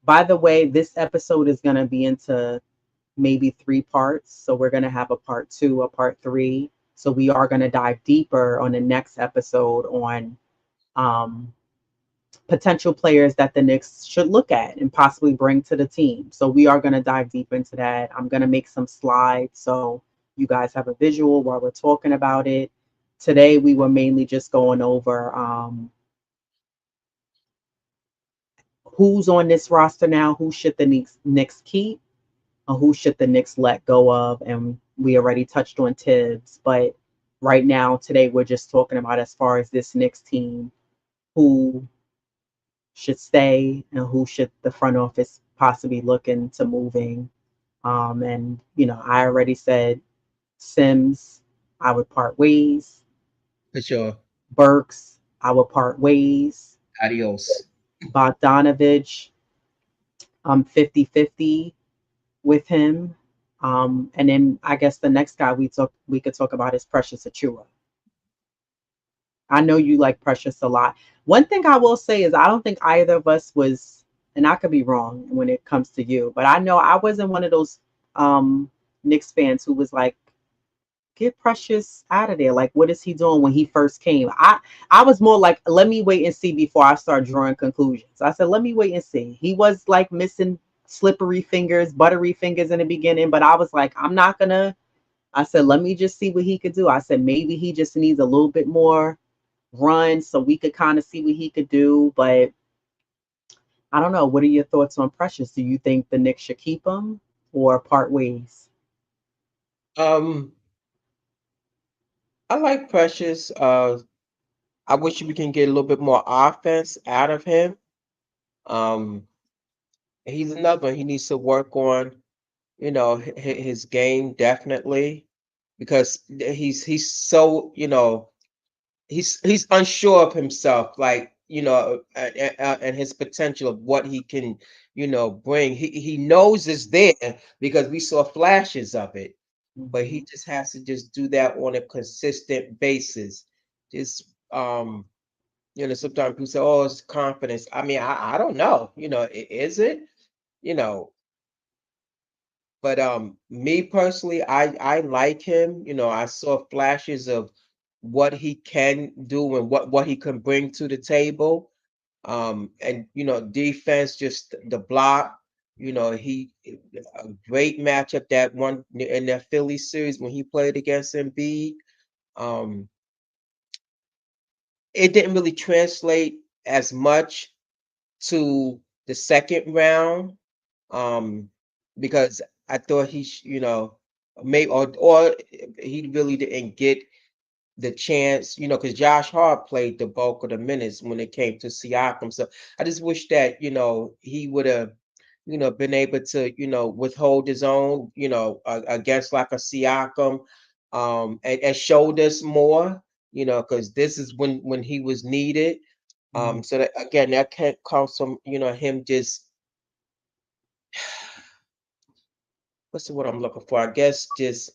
by the way, this episode is going to be into maybe three parts. So we're going to have a part two, a part three. So we are going to dive deeper on the next episode on um, potential players that the Knicks should look at and possibly bring to the team. So we are going to dive deep into that. I'm going to make some slides so you guys have a visual while we're talking about it. Today we were mainly just going over who's on this roster now, who should the Knicks keep, or who should the Knicks let go of, and we already touched on Tibbs, but right now today we're just talking about as far as this Knicks team, who should stay and who should the front office possibly look into moving. And I already said Sims, I would part ways. for sure. Burks, I would part ways. Adios. Bogdanovich, I'm 50-50 with him. And then I guess the next guy we could talk about is Precious Achua. I know you like Precious a lot. One thing I will say is I don't think either of us was, and I could be wrong when it comes to you, but I know I wasn't one of those Knicks fans who was like, get Precious out of there. Like, what is he doing when he first came? I was more like, let me wait and see before I start drawing conclusions. I said, let me wait and see. He was like missing slippery fingers, buttery fingers in the beginning, but I was like, I'm not gonna I said, let me just see what he could do. I said, maybe he just needs a little bit more run so we could kind of see what he could do. But I don't know. What are your thoughts on Precious? Do you think the Knicks should keep him or part ways? Um, I like Precious. I wish we can get a little bit more offense out of him. Um, he's another. He needs to work on, his game definitely because he's so, he's unsure of himself, like and his potential of what he can, bring. He knows it's there because we saw flashes of it, but he Mhm. just has to just do that on a consistent basis. Just sometimes people say, "Oh, it's confidence." I mean, I don't know. Is it? You know, but me personally, I like him. I saw flashes of what he can do and what he can bring to the table. And defense, just the block. He a great matchup that one in that Philly series when he played against Embiid. Um, it didn't really translate as much to the second round, um, because I thought maybe or he really didn't get the chance, because Josh Hart played the bulk of the minutes when it came to Siakam. So I just wish that he would have been able to withhold his own against like a Siakam, and showed us more, because this is when he was needed. Mhm. So that again, that can't come from him just what's the word I'm looking for? I guess just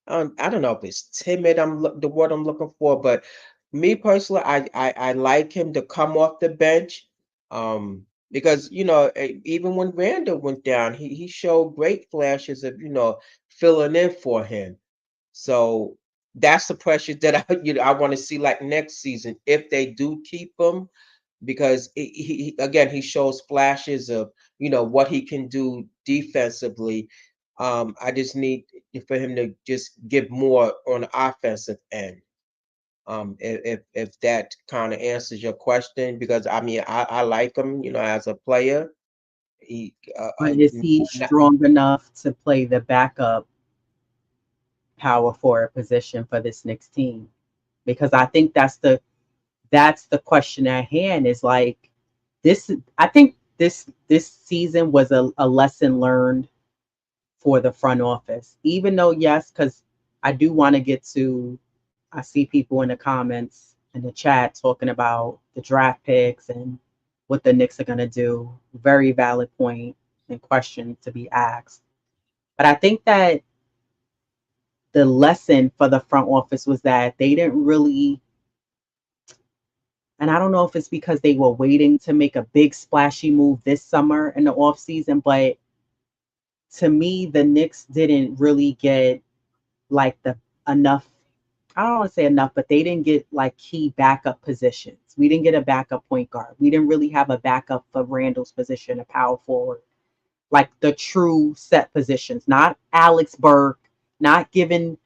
I don't know if it's timid. The word I'm looking for, but me personally, I like him to come off the bench, because even when Randall went down, he showed great flashes of filling in for him. So that's the pressure that I want to see like next season if they do keep him because again he shows flashes of what he can do defensively. I just need for him to just give more on the offensive end. If that kind of answers your question, because I mean I like him, as a player. He But is he strong enough to play the backup power forward position for this next team? Because I think that's the question at hand. Is like this. I think this season was a lesson learned for the front office. Even though yes, because I do want to get to. I see people in the comments in the chat talking about the draft picks and what the Knicks are going to do. Very valid point and question to be asked. But I think that the lesson for the front office was that they didn't really, and I don't know if it's because they were waiting to make a big splashy move this summer in the offseason, but to me, the Knicks didn't really get like the enough. I don't want to say enough, but they didn't get like key backup positions. We didn't get a backup point guard. We didn't really have a backup for Randall's position, a power forward, like the true set positions, not Alex Burke, not giving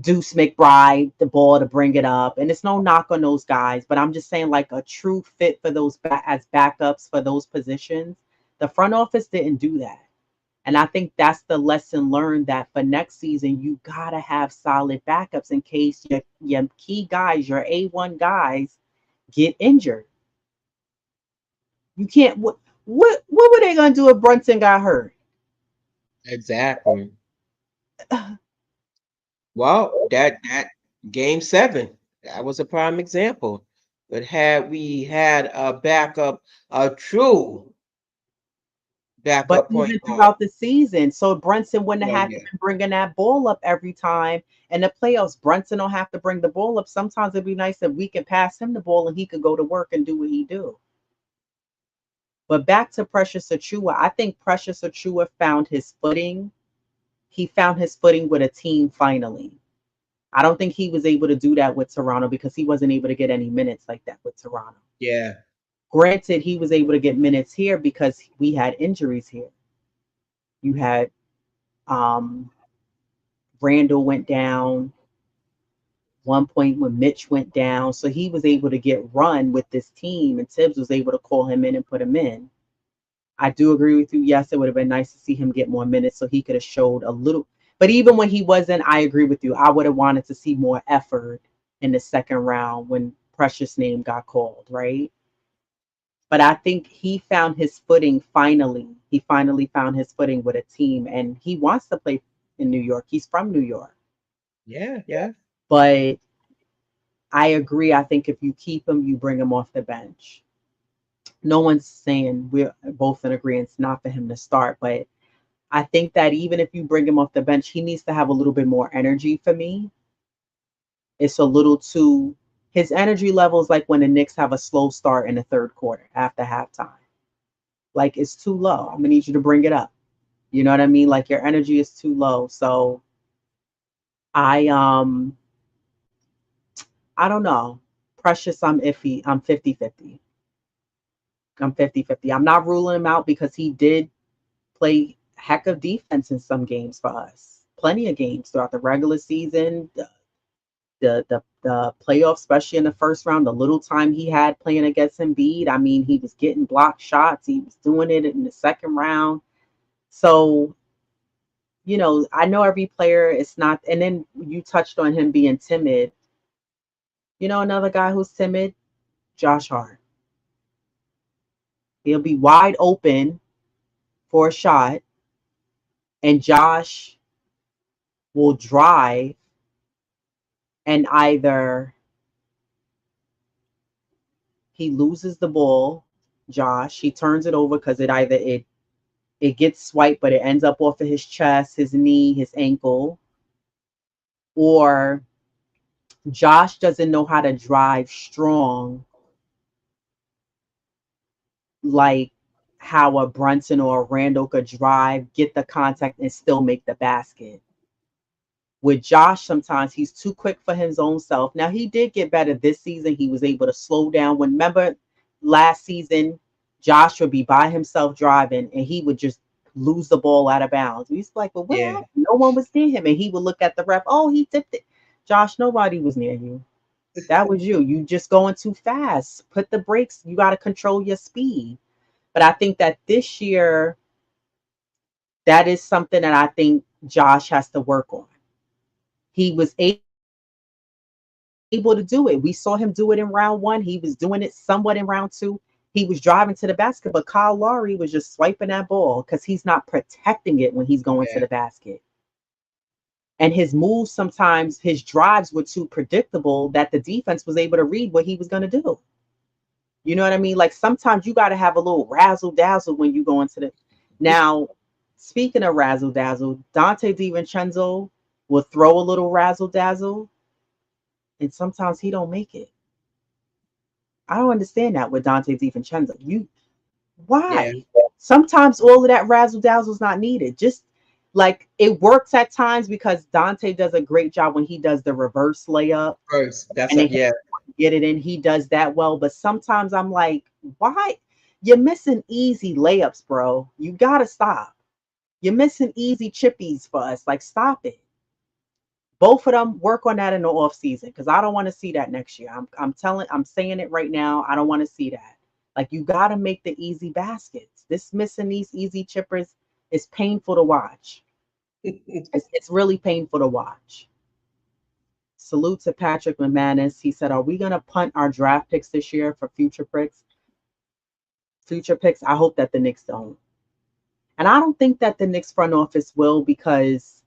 Deuce McBride the ball to bring it up. And it's no knock on those guys, but I'm just saying like a true fit for those as backups for those positions. The front office didn't do that. And I think that's the lesson learned that for next season, you gotta have solid backups in case your key guys, your A1 guys, get injured. You can't what were they gonna do if Brunson got hurt? exactly. Well, that game seven, that was a prime example. But had we had a backup, a true But backup point even guard, throughout the season, so Brunson wouldn't yeah, have had to yeah, been bringing that ball up every time. In the playoffs, Brunson don't have to bring the ball up. Sometimes it'd be nice if we can pass him the ball and he could go to work and do what he do. But back to Precious Achua, I think Precious Achua found his footing. He found his footing with a team finally. I don't think he was able to do that with Toronto because he wasn't able to get any minutes like that with Toronto. yeah, Granted, he was able to get minutes here because we had injuries here. You had um, Randall went down, one point when Mitch went down. So he was able to get run with this team, and Tibbs was able to call him in and put him in. I do agree with you. Yes, it would have been nice to see him get more minutes so he could have showed a little. But even when he wasn't, I agree with you. I would have wanted to see more effort in the second round when Precious name got called, right? But I think he found his footing finally. He finally found his footing with a team, and he wants to play in New York. He's from New York. Yeah, yeah. But I agree. I think if you keep him, you bring him off the bench. No one's saying we're both in agreement not for him to start, but I think that even if you bring him off the bench, he needs to have a little bit more energy for me. It's a little too, his energy levels like when the Knicks have a slow start in the third quarter after halftime. Like it's too low. I'm gonna need you to bring it up. You know what I mean? Like your energy is too low. So I um I don't know. Precious, I'm iffy. I'm 50-50. I'm 50-50. I'm not ruling him out because he did play heck of defense in some games for us. Plenty of games throughout the regular season, the playoffs, especially in the first round, the little time he had playing against Embiid. I mean, he was getting blocked shots. He was doing it in the second round. So, I know every player is not, and then you touched on him being timid. Another guy who's timid, Josh Hart. He'll be wide open for a shot, and Josh will drive and either he loses the ball, Josh, he turns it over because it gets swiped, but it ends up off of his chest, his knee, his ankle, or Josh doesn't know how to drive strong like how a Brunson or a Randall could drive, get the contact, and still make the basket. With Josh, sometimes he's too quick for his own self. Now he did get better this season. He was able to slow down. Remember last season, Josh would be by himself driving and he would just lose the ball out of bounds. He's like, well, what Yeah. happened? No one was near him. And he would look at the ref. Oh, he tipped it. Josh, nobody was near you. That was you. You just going too fast. Put the brakes. You got to control your speed. But I think that this year, that is something that I think Josh has to work on. He was able to do it. We saw him do it in round one. He was doing it somewhat in round two. He was driving to the basket, but Kyle Lowry was just swiping that ball because he's not protecting it when he's going to the basket. Yeah. And his moves sometimes, his drives were too predictable that the defense was able to read what he was going to do. You know what I mean? Like sometimes you got to have a little razzle dazzle when you go into the. Now, speaking of razzle dazzle, Dante DiVincenzo will throw a little razzle dazzle, and sometimes he don't make it. I don't understand that with Dante DiVincenzo. Yeah. Why? Sometimes all of that razzle dazzle is not needed. Just like it works at times because Dante does a great job when he does the reverse layup First, that's and a then he yeah. get it in. He does that well, but sometimes I'm like, why? You're missing easy layups, bro. You gotta stop. You're missing easy chippies for us. Like, stop it. Both of them work on that in the off season because I don't want to see that next year. I'm saying it right now. I don't want to see that. Like, you gotta make the easy baskets. This missing these easy chippers is painful to watch. It's really painful to watch. Salute to Patrick McManus. He said, "Are we gonna punt our draft picks this year for future picks? Future picks. I hope that the Knicks don't, and I don't think that the Knicks front office will because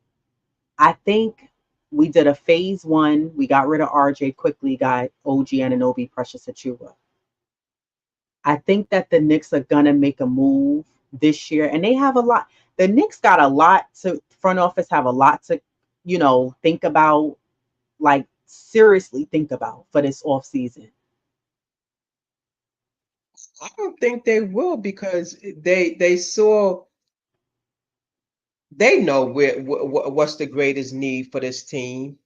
I think we did a phase one. We got rid of RJ quickly, got OG Anunoby, Precious Achiuwa. I think that the Knicks are gonna make a move this year, and they have a lot. The Knicks got a lot to front office have a lot to, think about, like seriously think about for this off season. I don't think they will because they saw they know what's the greatest need for this team.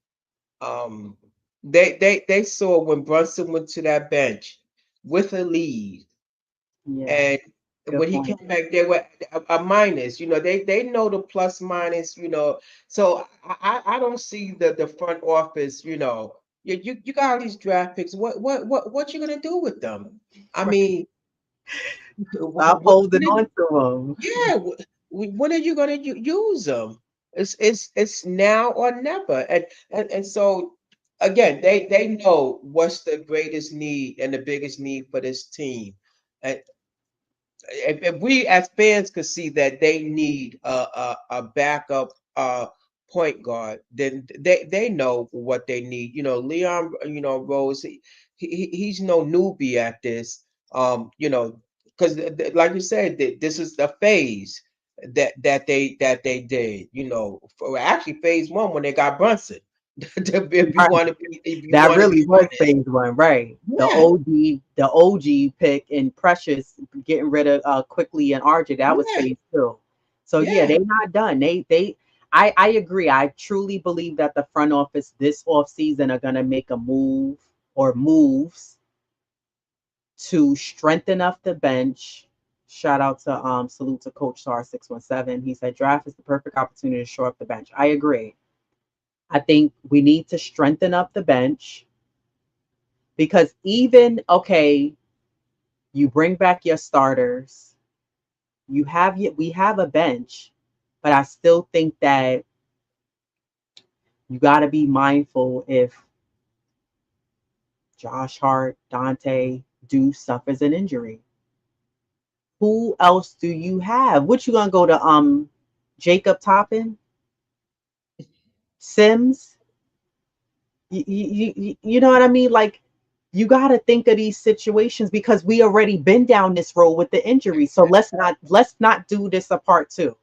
Um, they saw when Brunson went to that bench with a lead, Yeah, and Good when he point. came back, they were a minus. They know the plus minus. So I don't see the front office. You got all these draft picks. What you gonna do with them? I Right. mean, Stop holding on to them. yeah, when are you gonna use them? It's now or never. And so again, they know what's the greatest need and the biggest need for this team. And if we as fans could see that they need a backup point guard, then they know what they need. Leon, Rose, he's no newbie at this. Because like you said, this is the phase that they did. For actually phase one when they got Brunson. If you Right. want to be, if you That want to really be was honest, phase one, right? The yeah, OG pick and Precious getting rid of quickly and RJ. That was yeah, phase two. So yeah, yeah. they not done. I agree. I truly believe that the front office this off season are gonna make a move or moves to strengthen up the bench. Shout out to salute to Coach Star 617. He said draft is the perfect opportunity to shore up the bench. I agree. I think we need to strengthen up the bench because even okay, you bring back your starters, we have a bench, but I still think that you got to be mindful if Josh Hart, Dante do suffers an injury. Who else do you have? What you gonna go to Jacob Toppin, Sims? You know what I mean? Like you got to think of these situations because we already been down this road with the injury. So let's not do this a part two.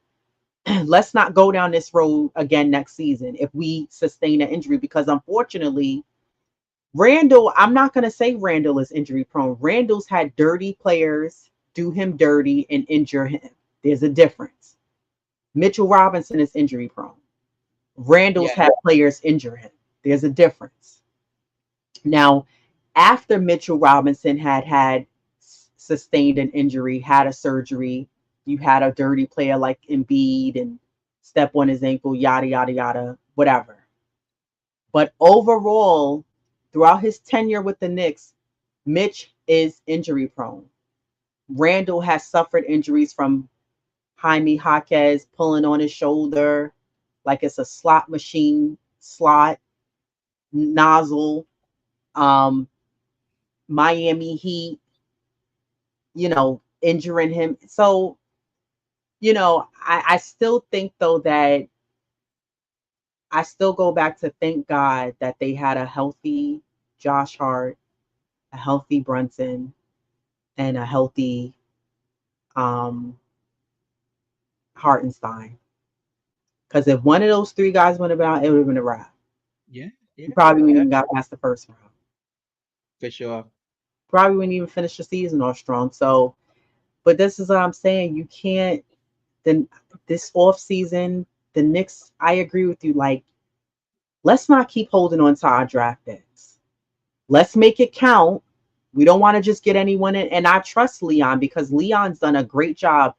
Let's not go down this road again next season if we sustain an injury because unfortunately Randall, I'm not going to say Randall is injury prone. Randall's had dirty players do him dirty and injure him. There's a difference. Mitchell Robinson is injury prone. Randall's Yeah. had players injure him. There's a difference. Now, after Mitchell Robinson had sustained an injury, had a surgery, you had a dirty player like Embiid and step on his ankle, yada, yada, yada, whatever. But overall, throughout his tenure with the Knicks, Mitch is injury prone. Randall has suffered injuries from Jaime Jaquez pulling on his shoulder like it's a slot machine slot nozzle. Um, Miami Heat, injuring him. So, I still think though that I still go back to thank God that they had a healthy Josh Hart, a healthy Brunson, and a healthy um, Hartenstein. Because if one of those three guys went about, it would have been a wrap. Yeah, You yeah, probably wouldn't yeah, even got past the first round. for sure. Probably wouldn't even finish the season off strong. So, but this is what I'm saying. You can't. Then this off season, the Knicks. I agree with you. Like, let's not keep holding on to our draft picks. Let's make it count. We don't want to just get anyone in. And I trust Leon because Leon's done a great job.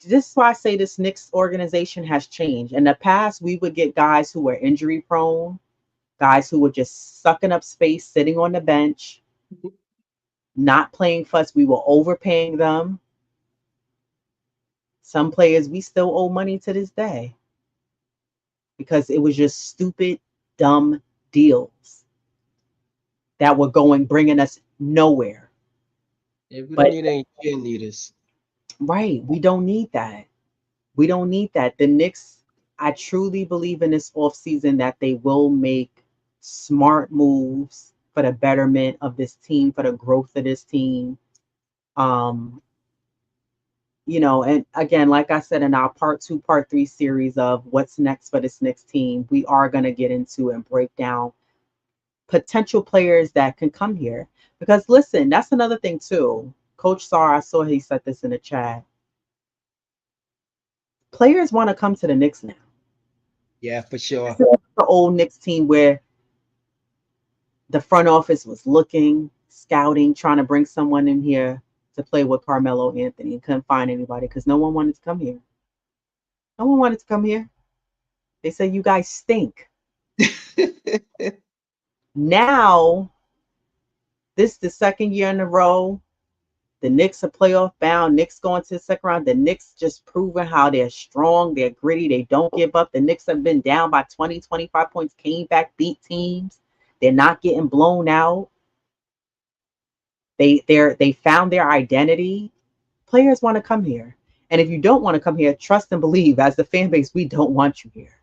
This is why I say this Knicks organization has changed. In the past, we would get guys who were injury prone, guys who were just sucking up space, sitting on the bench, not playing for us. We were overpaying them. Some players we still owe money to this day because it was just stupid, dumb deals that were bringing us nowhere. Yeah, we don't But need any cheerleaders. right, we don't need that. We don't need that. The Knicks, I truly believe in this offseason that they will make smart moves for the betterment of this team, for the growth of this team. Um, and again, like I said in our part two, part three series of what's next for this Knicks team, we are going to get into and break down potential players that can come here. Because listen, that's another thing too. Coach Sarr, I saw he said this in the chat. Players want to come to the Knicks now. Yeah, for sure. This is the old Knicks team where the front office was looking, scouting, trying to bring someone in here to play with Carmelo Anthony and couldn't find anybody because no one wanted to come here. No one wanted to come here. They said, you guys stink. Now, this is the second year in a row. The Knicks are playoff bound. Knicks going to the second round. The Knicks just proving how they're strong. They're gritty. They don't give up. The Knicks have been down by 20, 25 points, came back, beat teams. They're not getting blown out. They found their identity. Players want to come here. And if you don't want to come here, trust and believe, as the fan base, we don't want you here.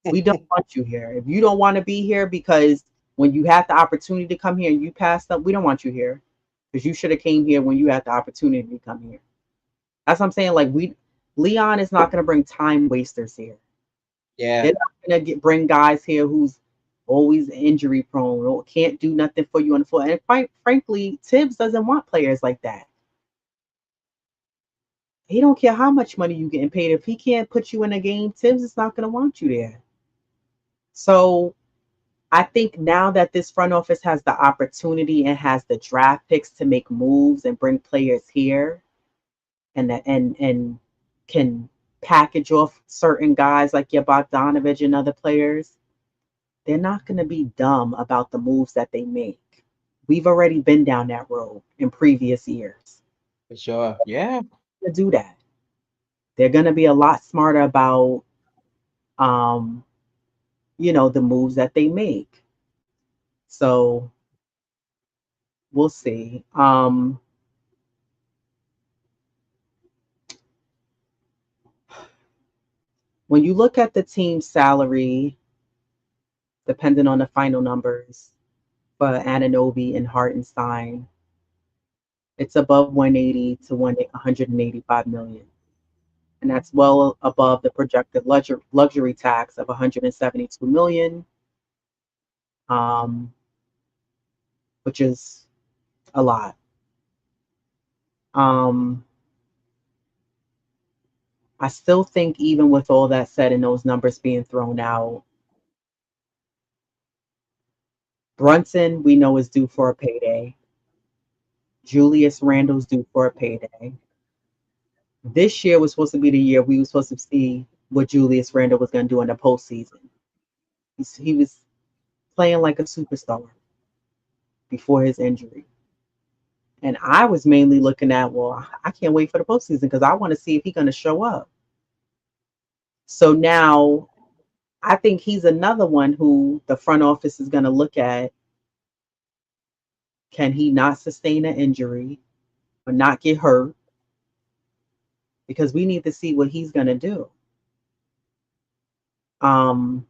We don't want you here. If you don't want to be here because when you had the opportunity to come here and you passed up, we don't want you here. Because you should have came here when you had the opportunity to come here. That's what I'm saying. Like Leon is not going to bring time wasters here. Yeah. They're not going to bring guys here who's always injury prone or can't do nothing for you on the floor. And frankly, Tibbs doesn't want players like that. He don't care how much money you getting paid. If he can't put you in a game, Tibbs is not going to want you there. So I think now that this front office has the opportunity and has the draft picks to make moves and bring players here, and can package off certain guys like your Bogdanovich and other players, they're not going to be dumb about the moves that they make. We've already been down that road in previous years. For sure. Yeah. To do that, they're going to be a lot smarter about, um, the moves that they make. So we'll see. When you look at the team's salary, depending on the final numbers for Anunoby and Hartenstein, it's above 180 to 185 million. And that's well above the projected luxury tax of 172 million, um, which is a lot. I still think even with all that said and those numbers being thrown out, Brunson, we know, is due for a payday. Julius Randle's due for a payday. This year was supposed to be the year we were supposed to see what Julius Randle was going to do in the postseason. He was playing like a superstar before his injury. And I was mainly looking at, well, I can't wait for the postseason because I want to see if he's going to show up. So now I think he's another one who the front office is going to look at. Can he not sustain an injury or not get hurt? Because we need to see what he's going to do. And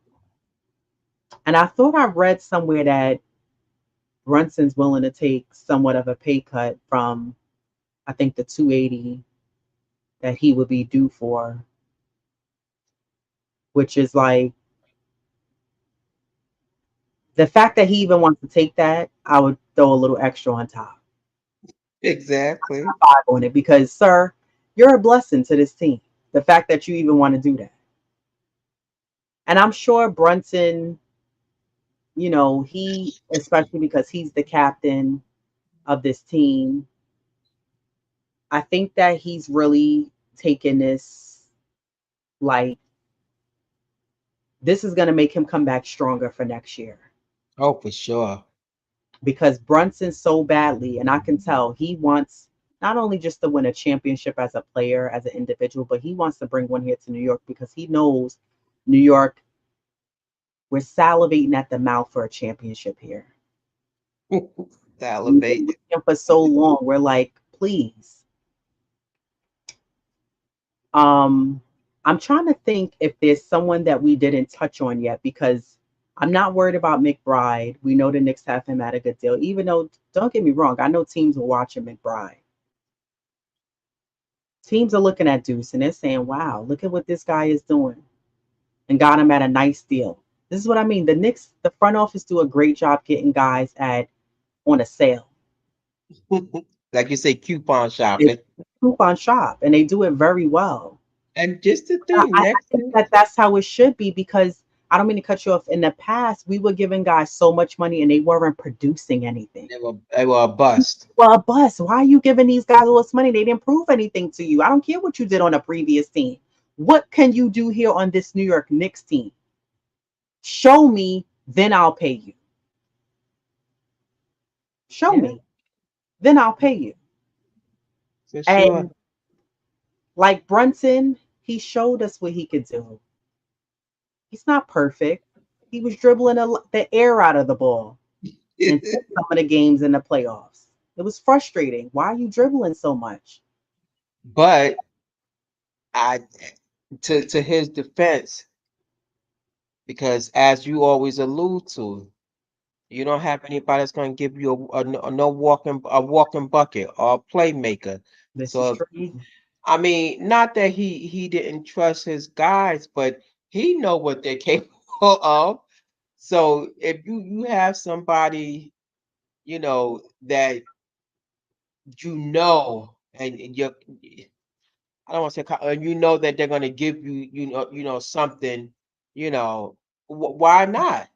I thought I read somewhere that Brunson's willing to take somewhat of a pay cut from, I think, the 280 that he would be due for, which is like, the fact that he even wants to take that, I would throw a little extra on top. Exactly. On it because, sir, you're a blessing to this team. The fact that you even want to do that. And I'm sure Brunson, he, especially because he's the captain of this team, I think that he's really taken this, like, this is going to make him come back stronger for next year. Oh, for sure. Because Brunson so badly, and I can tell he wants not only just to win a championship as a player, as an individual, but he wants to bring one here to New York because he knows New York, we're salivating at the mouth for a championship here. Salivate. For so long, we're like, please. I'm trying to think if there's someone that we didn't touch on yet because I'm not worried about McBride. We know the Knicks have him at a good deal, even though, don't get me wrong, I know teams are watching McBride. Teams are looking at Deuce and they're saying, wow, look at what this guy is doing and got him at a nice deal. This is what I mean. The Knicks, the front office do a great job getting guys on a sale. Like you say, coupon shopping. Coupon shop, and they do it very well. And just the thing, I think that that's how it should be because I don't mean to cut you off. In the past, we were giving guys so much money and they weren't producing anything. They were a bust. Well, a bus. Why are you giving these guys all this money? They didn't prove anything to you. I don't care what you did on a previous team. What can you do here on this New York Knicks team? Show me, then I'll pay you. Show Yeah, me, then I'll pay you. for sure. And like Brunson, he showed us what he could do. He's not perfect. He was dribbling the air out of the ball in some of the games in the playoffs. It was frustrating. Why are you dribbling so much? But I, to his defense, because as you always allude to, you don't have anybody that's going to give you a no walking bucket or a playmaker. This is So true. I mean, not that he didn't trust his guys, but he know what they're capable of. So if you have somebody, that and I don't want to say, you know that they're going to give you, something, you know, why not?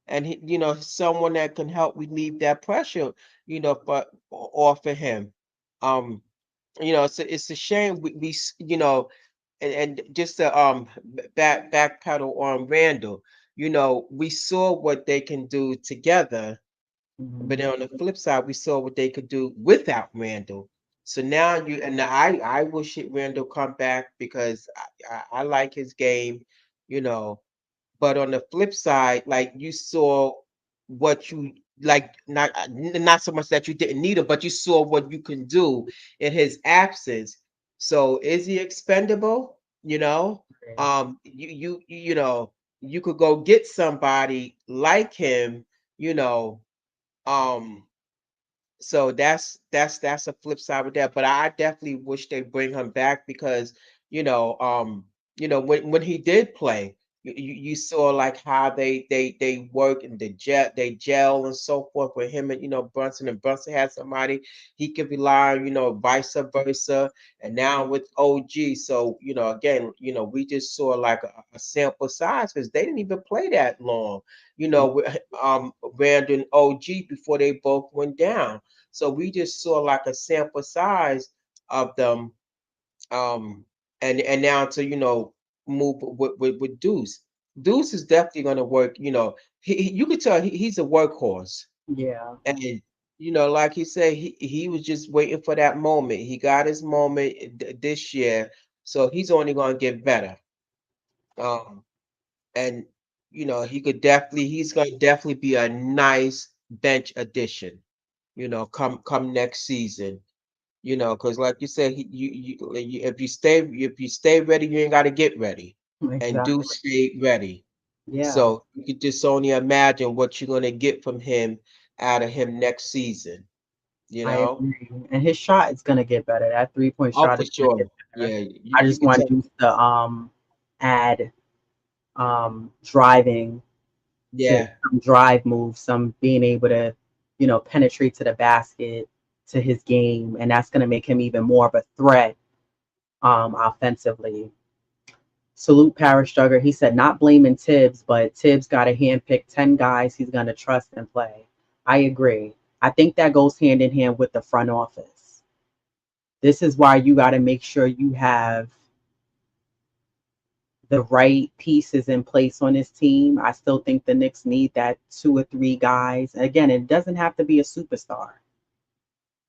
And someone that can help relieve that pressure, but off of him. Um, it's a shame and just to backpedal on Randall, we saw what they can do together, but Mhm. then on the flip side, we saw what they could do without Randall. So now I wish Randall come back because I like his game, you know. But on the flip side, like you saw what you like, not so much that you didn't need him, but you saw what you can do in his absence. So is he expendable? You could go get somebody like him, you know. Um, so that's a flip side with that. But I definitely wish they bring him back because you know, um, when he did play, you saw like how they work and they gel and so forth with him and Brunson, and Brunson had somebody he could rely on, vice versa. And now with OG, so again, we just saw like a sample size because they didn't even play that long, with Randall and OG before they both went down. So we just saw like a sample size of them, um, and now to move with Deuce. Deuce is definitely going to work. You could tell he's a workhorse, Yeah, and like he said, he was just waiting for that moment. He got his moment this year, so he's only going to get better. Um, and he's going to definitely be a nice bench addition. Come next season. Because like you said, if you stay ready, you ain't got to get ready, and do exactly. stay ready. Yeah, So you could just only imagine what you're gonna get from him out of him next season. You I know? agree. And his shot is gonna get better. That 3-point Oh, shot for is gonna sure. get better. Yeah, you I you just could want tell. Deuce to add driving to Yeah, some drive moves, some being able to, penetrate to the basket to his game, and that's gonna make him even more of a threat offensively. Salute Parish Jugger. He said not blaming Tibbs, but Tibbs got to handpick 10 guys he's gonna trust and play. I agree. I think that goes hand in hand with the front office. This is why you got to make sure you have the right pieces in place on this team. I still think the Knicks need that 2 or 3 guys. Again, it doesn't have to be a superstar,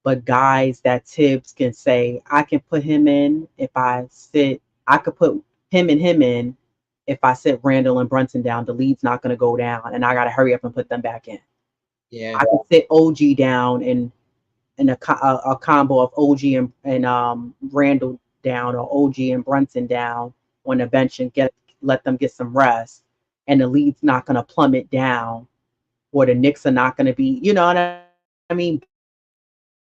but guys that Tibbs can say, I can put him in if I could put him in if I sit Randall and Brunson down. The lead's not going to go down, and I got to hurry up and put them back in. yeah, I can sit OG down in a combo of OG and Randall down, or OG and Brunson down on the bench, and let them get some rest. And the lead's not going to plummet down, or the Knicks are not going to be, what I mean,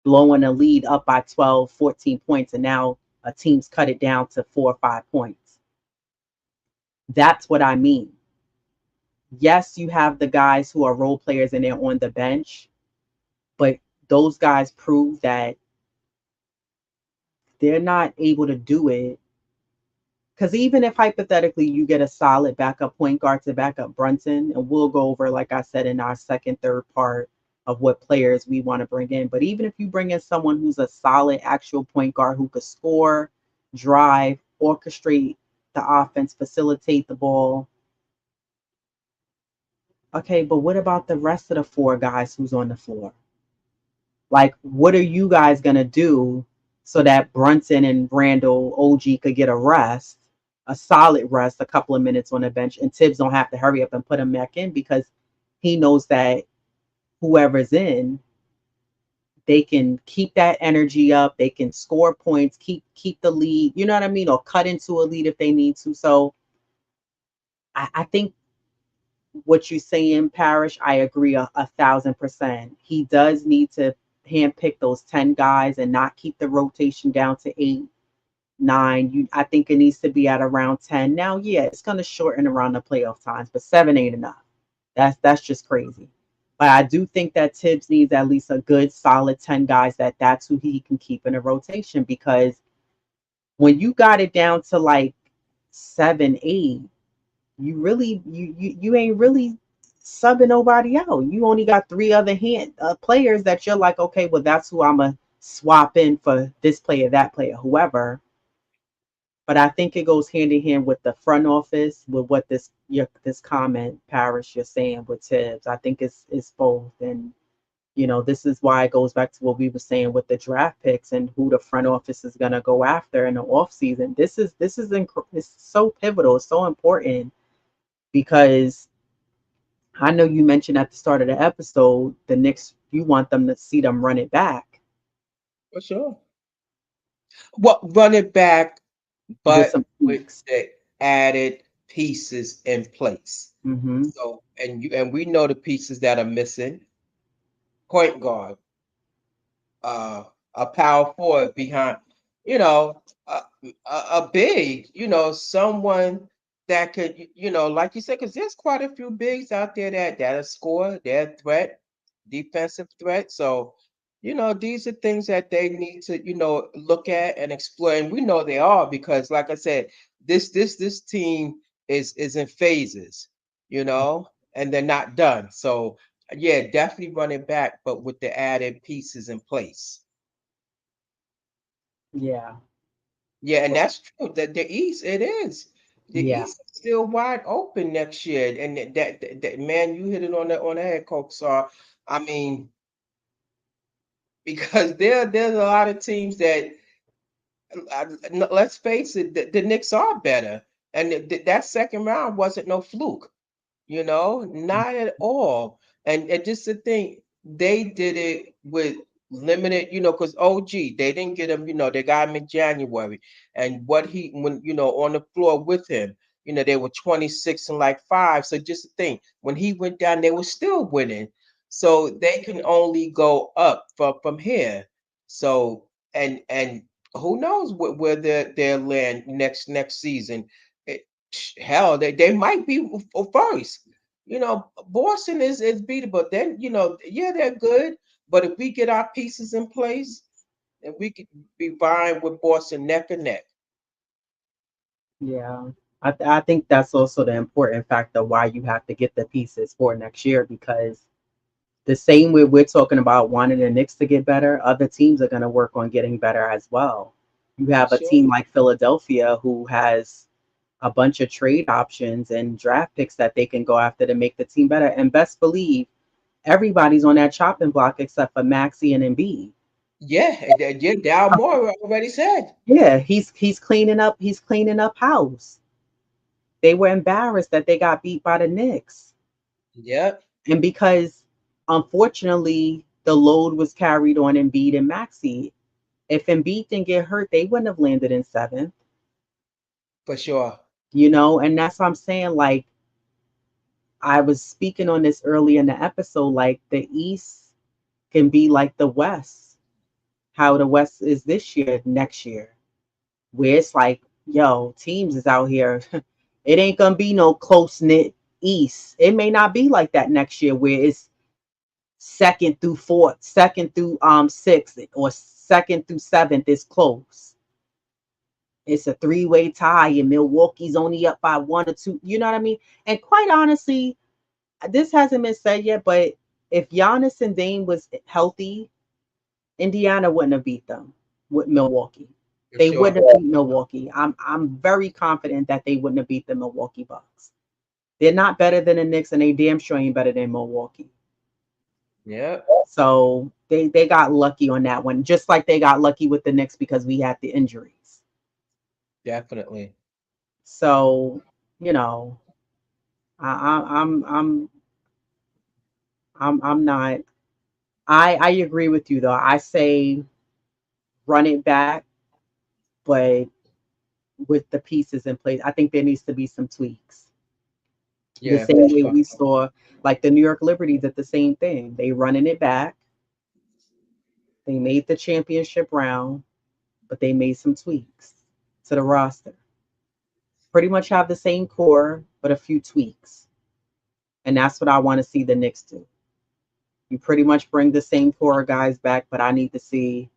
blowing a lead up by 12, 14 points, and now a team's cut it down to 4 or 5 points. That's what I mean. Yes, you have the guys who are role players and they're on the bench, but those guys prove that they're not able to do it Because even if hypothetically you get a solid backup point guard to back up Brunson, and we'll go over, like I said, in our second, third part of what players we want to bring in. But even if you bring in someone who's a solid actual point guard who could score, drive, orchestrate the offense, facilitate the ball. Okay, but what about the rest of the four guys who's on the floor? Like, what are you guys going to do so that Brunson and Randall OG could get a rest, a solid rest, a couple of minutes on the bench, and Tibbs don't have to hurry up and put him back in because he knows that whoever's in, they can keep that energy up, they can score points, keep the lead, you know what I mean, or cut into a lead if they need to. So I think what you're saying, Parrish, I agree 1,000%. He does need to handpick those 10 guys and not keep the rotation down to 8, 9. I think it needs to be at around 10. Now, yeah, it's gonna shorten around the playoff times, but 7 ain't enough. That's just crazy. But I do think that Tibbs needs at least a good solid 10 guys that's who he can keep in a rotation, because when you got it down to like 7, 8, you ain't really subbing nobody out. You only got three other hand players that you're like, okay, well, that's who I'm gonna swap in for this player, that player, whoever. But I think it goes hand in hand with the front office, with what this comment, Parrish, you're saying with Tibbs. I think it's both. And this is why it goes back to what we were saying with the draft picks and who the front office is gonna go after in the off season. It's so pivotal, it's so important, because I know you mentioned at the start of the episode the Knicks, you want them to see them run it back For sure. Well, run it back, with but some with tweaks. the added pieces in place. Hmm. So, and we know the pieces that are missing. Point guard, uh, a power forward behind, you know, a big, someone that could, like you said, because there's quite a few bigs out there that are score, they're a threat, defensive threat. So, these are things that they need to, look at and explore. And we know they are because, like I said, this team is in phases, and they're not done. So yeah, definitely running back, but with the added pieces in place. Yeah. Yeah, and that's true. The East, it is. The Yeah. East is still wide open next year, and that man, you hit it on the head, Coach. So, I mean, because there's a lot of teams that, let's face it, the Knicks are better, and that second round wasn't no fluke. Not at all. And just the thing, they did it with limited, because OG, they didn't get him, they got him in January. And what he when on the floor with him, they were 26 and like 5. So just the thing, when he went down, they were still winning. So they can only go up from here. So and who knows where they'll land next season. Hell, they might be first. Boston is beatable. Then yeah, they're good. But if we get our pieces in place, then we could be vying with Boston neck and neck. Yeah. I think that's also the important factor why you have to get the pieces for next year, because the same way we're talking about wanting the Knicks to get better, other teams are going to work on getting better as well. You For have a sure. team like Philadelphia who has a bunch of trade options and draft picks that they can go after to make the team better. And best believe everybody's on that chopping block except for Maxi and Embiid. Yeah, yeah. Down Moore already said. Yeah, he's cleaning up. He's cleaning up house. They were embarrassed that they got beat by the Knicks, Yep. and because unfortunately the load was carried on Embiid and Maxi. If Embiid didn't get hurt, they wouldn't have landed in seventh. For sure. And that's what I'm saying. Like, I was speaking on this early in the episode. Like, the East can be like the West, how the West is this year, next year, where it's like, yo, teams is out here. It ain't gonna be no close knit East. It may not be like that next year, where it's second through fourth, second through sixth, or second through seventh is close. it's a three-way tie and Milwaukee's only up by 1 or 2. You know what I mean? And quite honestly, this hasn't been said yet, but if Giannis and Dame was healthy, Indiana wouldn't have beat them with Milwaukee. For They sure. wouldn't have beat Milwaukee. I'm very confident that they wouldn't have beat the Milwaukee Bucks. They're not better than the Knicks, and they damn sure ain't better than Milwaukee. Yeah, So they got lucky on that one, just like they got lucky with the Knicks because we had the injuries. definitely. So you know, I'm I'm not. I agree with you though. I say run it back, but with the pieces in place, I think there needs to be some tweaks. The Yeah, for same way sure. we saw, like the New York Liberty did the same thing. They running it back. They made the championship round, but they made some tweaks to the roster. Pretty much have the same core, but a few tweaks. And that's what I want to see the Knicks do. You pretty much bring the same core guys back, but I need to see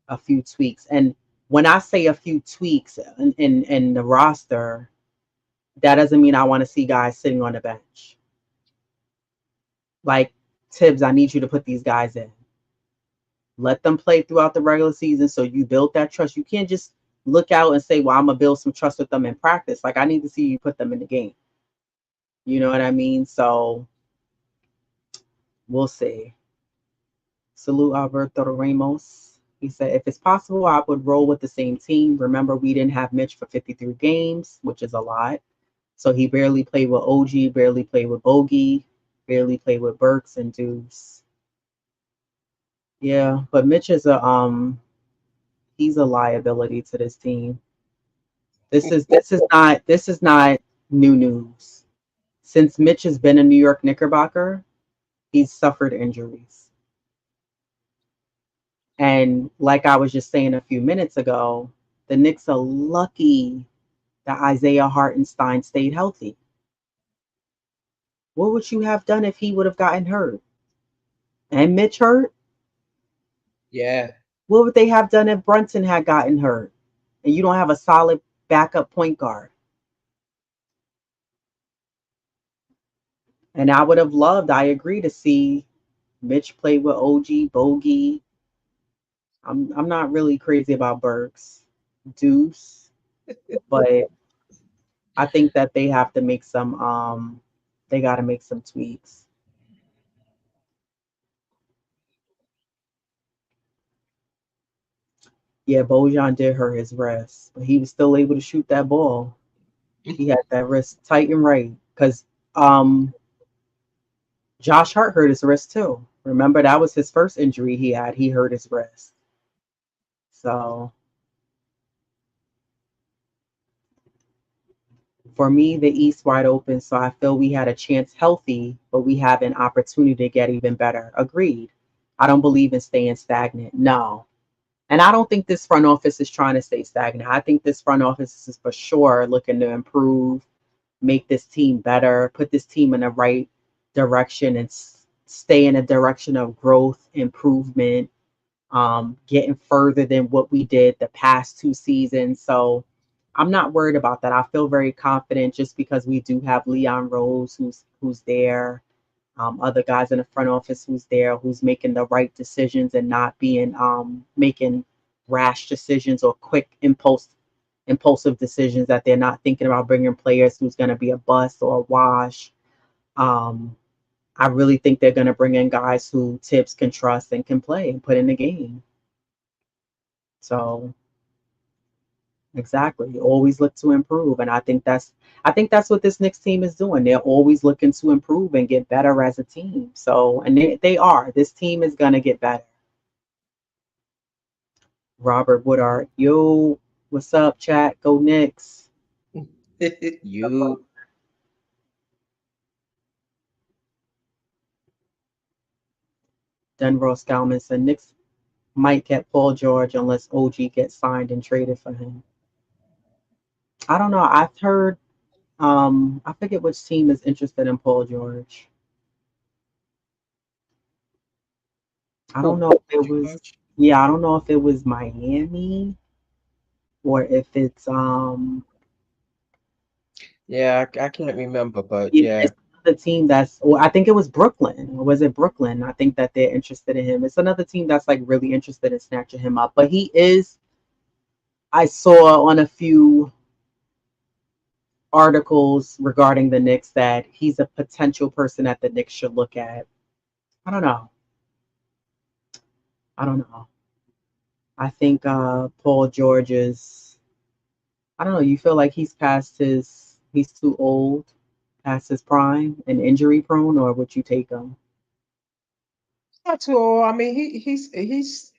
a few tweaks. And when I say a few tweaks in the roster, that doesn't mean I want to see guys sitting on the bench. Like Tibbs, I need you to put these guys in. Let them play throughout the regular season so you build that trust. You can't just look out and say, well, I'm gonna build some trust with them in practice. Like I need to see you put them in the game. You know what I mean? So we'll see. Salute Alberto Ramos. He said, if it's possible, I would roll with the same team. Remember, we didn't have Mitch for 53 games, which is a lot. So he barely played with OG, barely played with Bogey, barely played with Burks and Deuce. Yeah, but Mitch is a he's a liability to this team. This is not new news. Since Mitch has been a New York Knickerbocker, he's suffered injuries. And like I was just saying a few minutes ago, the Knicks are lucky that Isaiah Hartenstein stayed healthy. What would you have done if he would have gotten hurt? And Mitch hurt? Yeah, What would they have done if Brunson had gotten hurt? And you don't have a solid backup point guard. And I would have loved, I agree, to see Mitch play with OG, Bogey. I'm not really crazy about Burks, Deuce, but I think that they have to make some they gotta make some tweaks. Yeah, Bojan did hurt his wrist, but he was still able to shoot that ball. He had that wrist tight and right. Because um Josh Hart hurt his wrist too. Remember that was his first injury he had. He hurt his wrist. So for me, the East wide open. So I feel we had a chance healthy, but we have an opportunity to get even better. Agreed. I don't believe in staying stagnant. No. And I don't think this front office is trying to stay stagnant. I think this front office is for sure looking to improve, make this team better, put this team in the right direction and stay in a direction of growth, improvement, getting further than what we did the past 2 seasons. So I'm not worried about that. I feel very confident just because we do have Leon Rose who's there, other guys in the front office who's there, who's making the right decisions and not being making rash decisions or quick impulsive decisions that they're not thinking about bringing players who's going to be a bust or a wash. Um, I really think they're going to bring in guys who Tips can trust and can play and put in the game. So exactly, always look to improve, and I think that's what this Knicks team is doing. They're always looking to improve and get better as a team. So, and they are. This team is gonna get better. Robert Woodard, yo, what's up, chat? Go Knicks. you. Denver Scalman said Knicks might get Paul George unless OG gets signed and traded for him. I don't know. I've heard. I forget which team is interested in Paul George. I don't Oh, know if it was. George. Yeah, I don't know if it was Miami. or if it's Yeah, I can't remember, but yeah, yeah. it's the team that's, or I think it was Brooklyn. Or was it Brooklyn? I think that they're interested in him. It's another team that's like really interested in snatching him up. But he is, I saw on a few articles regarding the Knicks that he's a potential person that the Knicks should look at. I don't know. I don't know. I think Paul George is, I don't know, you feel like he's too old, past his prime and injury prone, or would you take him? Not too old. I mean, he's.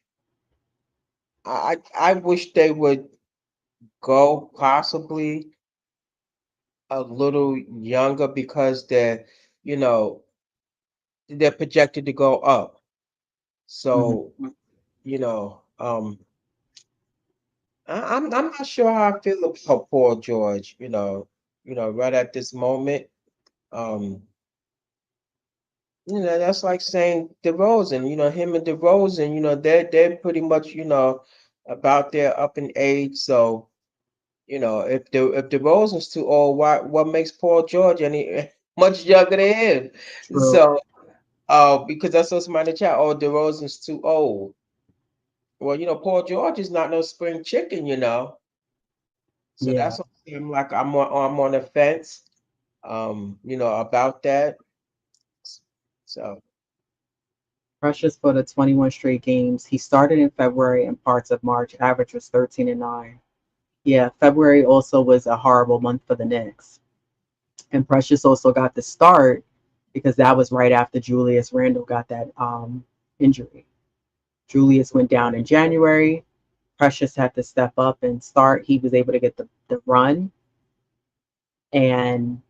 I wish they would go possibly a little younger because you know, they're projected to go up. Mhm. So, you know, I'm not sure how I feel about Paul George. Right at this moment, um, that's like saying DeRozan. Him and DeRozan. They're pretty much about their up in age. So if DeRozan's too old, what makes Paul George any much younger than him? True. So, because that's what somebody in the chat. Oh, DeRozan's too old. Well, Paul George is not no spring chicken. So Yeah. that's what I'm like. I'm on the fence. About that. So Precious for the 21 straight games. He started in February and parts of March. Average was 13-9. Yeah, February also was a horrible month for the Knicks. And Precious also got the start because that was right after Julius Randle got that injury. Julius went down in January. Precious had to step up and start. He was able to get the run. And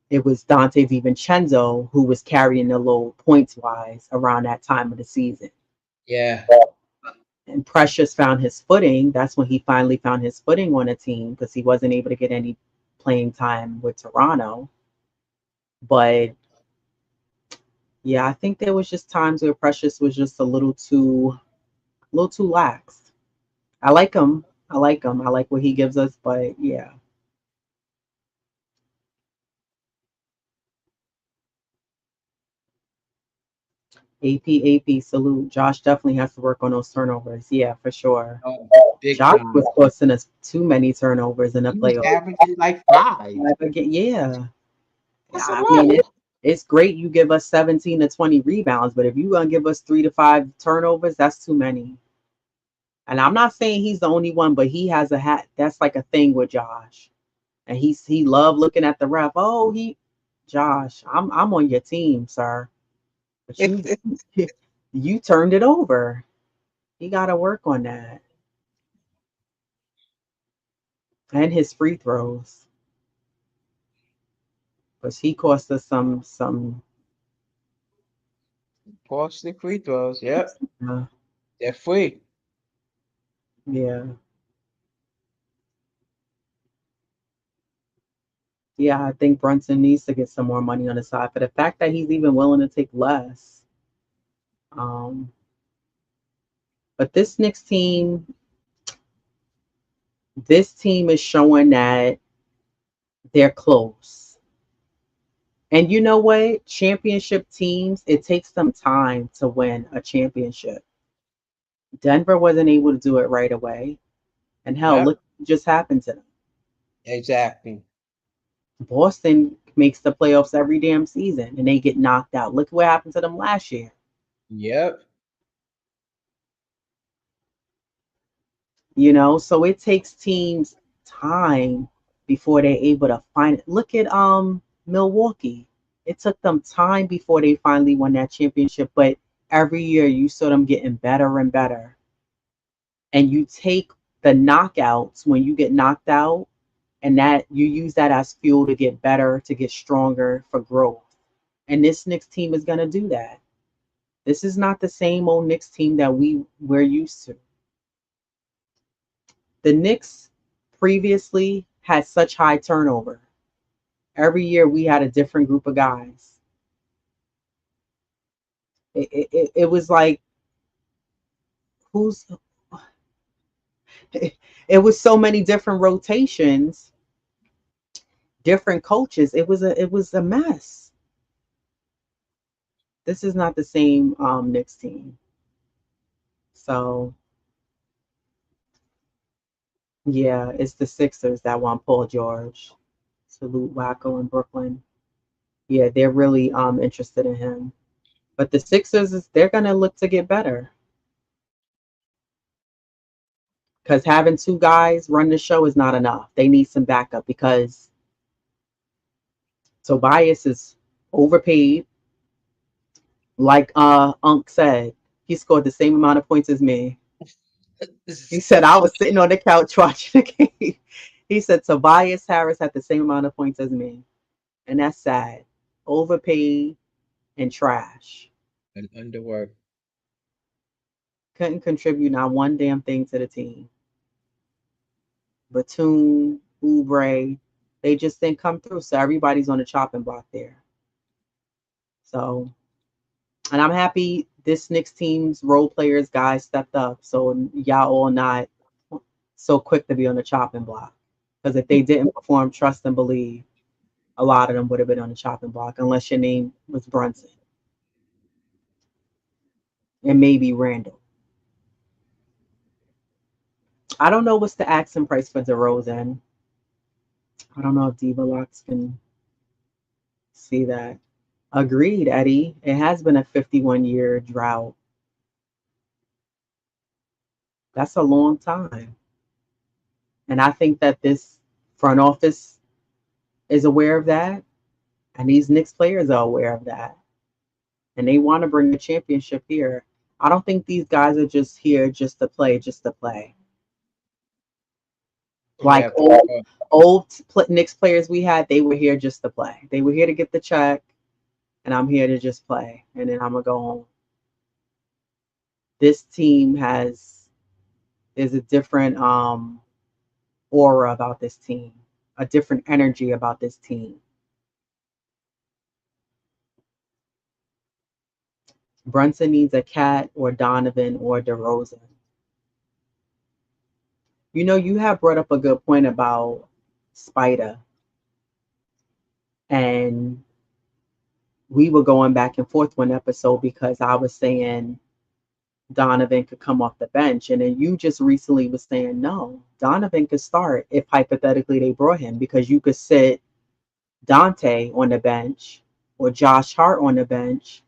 it was Dante DiVincenzo who was carrying the load points wise around that time of the season. yeah, And Precious found his footing. That's when he finally found his footing on a team because he wasn't able to get any playing time with Toronto. But yeah, I think there was just times where Precious was just a little too lax. I like him. I like him. I like what he gives us, but yeah. AP salute. Josh definitely has to work on those turnovers. Yeah, for sure. oh, big Josh time. was forcing us too many turnovers in the He was playoffs. averaging like five. Yeah. That's a I mean, lot. it's great you give us 17 to 20 rebounds, but if you're going to give us 3 to 5 turnovers, that's too many. And I'm not saying he's the only one, but he has a hat. That's like a thing with Josh. And he loved looking at the ref. Oh, Josh, I'm on your team, sir. But you turned it over. He got to work on that. And his free throws. Because he cost us some Partially free throws. Yep, uh, they're free. yeah. Yeah, I think Brunson needs to get some more money on the side for the fact that he's even willing to take less. Um, but this team is showing that they're close. And you know what? Championship teams, it takes them time to win a championship. Denver wasn't able to do it right away. And hell, Yep, look what just happened to them. exactly. Boston makes the playoffs every damn season and they get knocked out. Look what happened to them last year. Yep. So it takes teams time before they're able to find it. Look at Milwaukee. It took them time before they finally won that championship, but every year you saw them getting better and better. And you take the knockouts when you get knocked out, and that you use that as fuel to get better, to get stronger for growth. And this Knicks team is gonna do that. This is not the same old Knicks team that we're used to. The Knicks previously had such high turnover. Every year we had a different group of guys. It was like, who's It was so many different rotations, different coaches. It was a mess. This is not the same Knicks team. So yeah, it's the Sixers that want Paul George. Salute Wacko in Brooklyn. Yeah, they're really interested in him. But the Sixers they're gonna look to get better. Because having two guys run the show is not enough. They need some backup because Tobias is overpaid. Like Unc said, he scored the same amount of points as me. He said I was sitting on the couch watching the game. He said Tobias Harris had the same amount of points as me. And that's sad. Overpaid and trash. And underwork. Couldn't contribute not one damn thing to the team. Batum, Oubre, they just didn't come through. So everybody's on the chopping block there. So, and I'm happy this Knicks team's role players guys stepped up. So y'all all not so quick to be on the chopping block. Because if they didn't perform, trust and believe, a lot of them would have been on the chopping block unless your name was Brunson and maybe Randall. I don't know what's the asking price for DeRozan. I don't know if Diva Locks can see that. Agreed, Eddie. It has been a 51-year drought. That's a long time. And I think that this front office is aware of that. And these Knicks players are aware of that. And they want to bring a championship here. I don't think these guys are just here just to play, just to play. Like Yeah, old Knicks players we had, they were here just to play. They were here to get the check, and I'm here to just play. And then I'm going to go home. This team is a different aura about this team, a different energy about this team. Brunson needs a Cat or Donovan or DeRozan. You know, you have brought up a good point about Spider, and we were going back and forth one episode because I was saying Donovan could come off the bench, and then you just recently was saying no, Donovan could start if hypothetically they brought him because you could sit Dante on the bench or Josh Hart on the bench,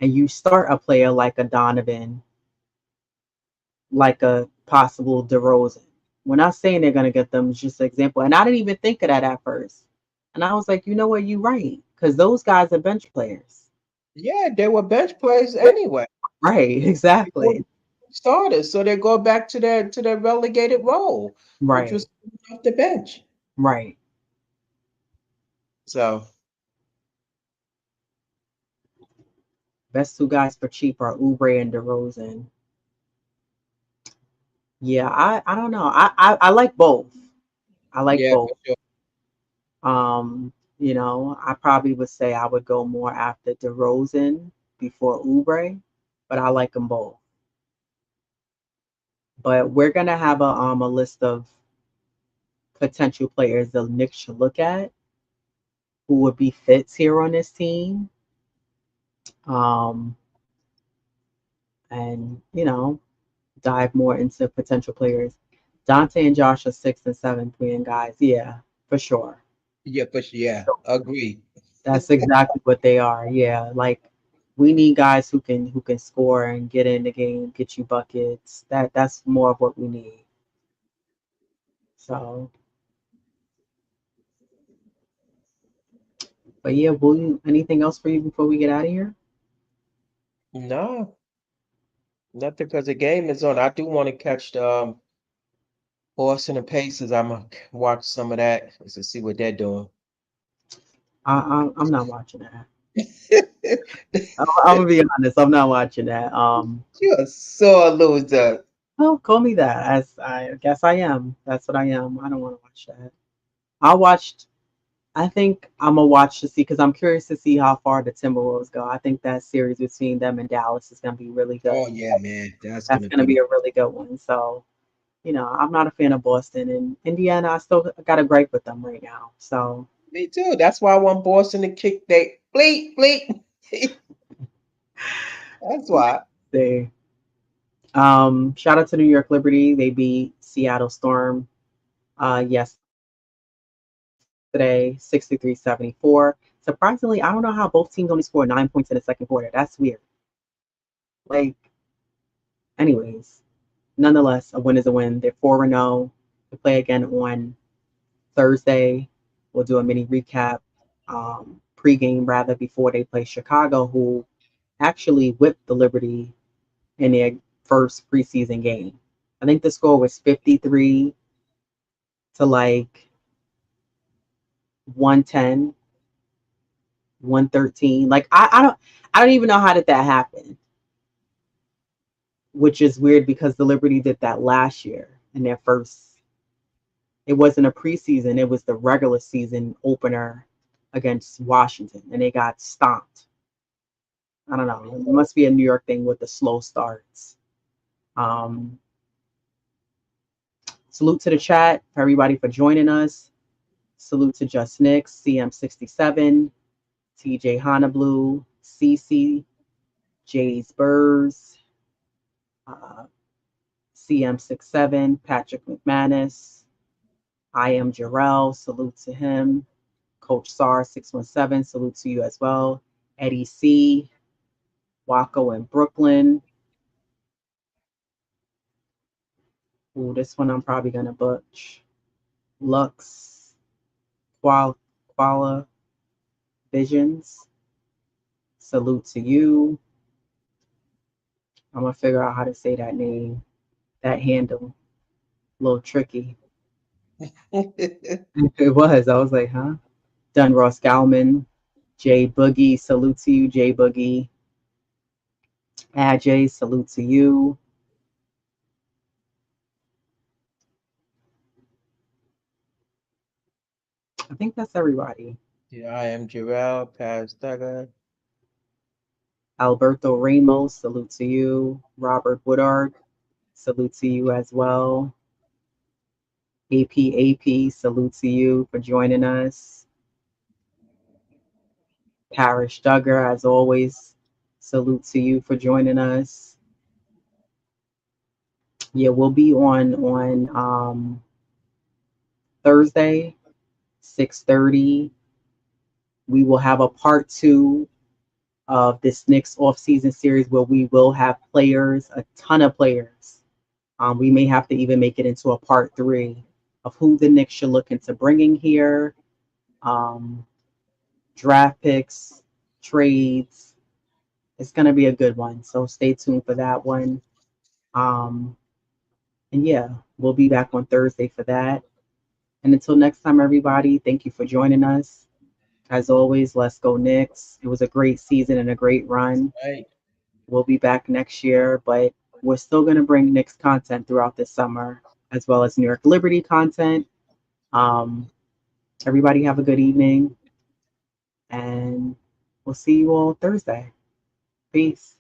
and you start a player like a Donovan, like a possible DeRozan. We're not saying they're going to get them, it's just an example. And I didn't even think of that at first. And I was like, you know what, you're right. Because those guys are bench players. yeah, they were bench players anyway. Right, exactly. Starters, so they go back to their relegated role, which was Right, off the bench. right. So Best two guys for cheap are Oubre and DeRozan. Yeah, I don't know. I like both. I like yeah, both. for sure. I probably would say I would go more after DeRozan before Oubre, but I like them both. But we're gonna have a list of potential players the Knicks should look at who would be fits here on this team. Um, and dive more into potential players. Dante and Josh are 6th and 7th playing guys. Yeah, for sure. Yeah, for sure. Yeah, agree. That's exactly what they are. Yeah, like we need guys who can score and get in the game, get you buckets. That's more of what we need. So, but yeah, anything else for you before we get out of here? No, nothing because the game is on. I do want to catch the Boston and Pacers. I'm gonna watch some of that just to see what they're doing. I'm not watching that. I'm gonna be honest. I'm not watching that. You're a sore loser. Oh, call me that. As I guess I am. That's what I am. I don't want to watch that. I watched. I think I'm gonna watch to see because I'm curious to see how far the Timberwolves go. I think that series between them and Dallas is gonna be really good. Oh yeah, man, that's That's gonna gonna be be a really good one. So I'm not a fan of Boston and Indiana. I still got a gripe with them right now. So Me too. That's why I want Boston to kick they bleep bleep. That's why. they shout out to New York Liberty. They beat Seattle Storm yesterday, 63-74. Surprisingly, I don't know how both teams only scored 9 points in the second quarter. That's weird. Like, anyways, nonetheless, a win is a win. They're 4-0. They play again on Thursday. We'll do a mini recap, pregame rather, before they play Chicago, who actually whipped the Liberty in their first preseason game. I think the score was 53 to like 110, 113. Like I don't even know how did that happen, which is weird because the Liberty did that last year in their first. It wasn't a preseason, it was the regular season opener against Washington, and they got stomped. I don't know. It must be a New York thing with the slow starts. Um, Salute to the chat for everybody for joining us. Salute to Just Knicks, CM67, TJ Honnablue, CC, Jay's Burrs, uh, CM67, Patrick McManus. I am Jarrell. Salute to him. Coach SAR 617. Salute to you as well. Eddie C. Waco in Brooklyn. Ooh, this one I'm probably gonna butch. Lux Quala Visions. Salute to you. I'm gonna figure out how to say that name, that handle. A little tricky. It was. I was like, huh? Dun Ross Galman, Jay Boogie. Salute to you, Jay Boogie. Ajay, salute to you. I think that's everybody. Yeah, I am Jarrell Pastaga. Alberto Ramos, salute to you. Robert Woodard, salute to you as well. AP, salute to you for joining us. Parish Duggar, as always, salute to you for joining us. Yeah, we'll be on Thursday, 6:30. We will have a part two of this next off-season series where we will have players, a ton of players. We may have to even make it into a part three of who the Knicks should look into bringing here, um, draft picks, trades. It's going to be a good one. So stay tuned for that one. Um, and yeah, we'll be back on Thursday for that. And until next time, everybody, thank you for joining us. As always, let's go Knicks. It was a great season and a great run. Right. We'll be back next year, but we're still going to bring Knicks content throughout this summer, as well as New York Liberty content. Um, Everybody have a good evening, and we'll see you all Thursday. Peace.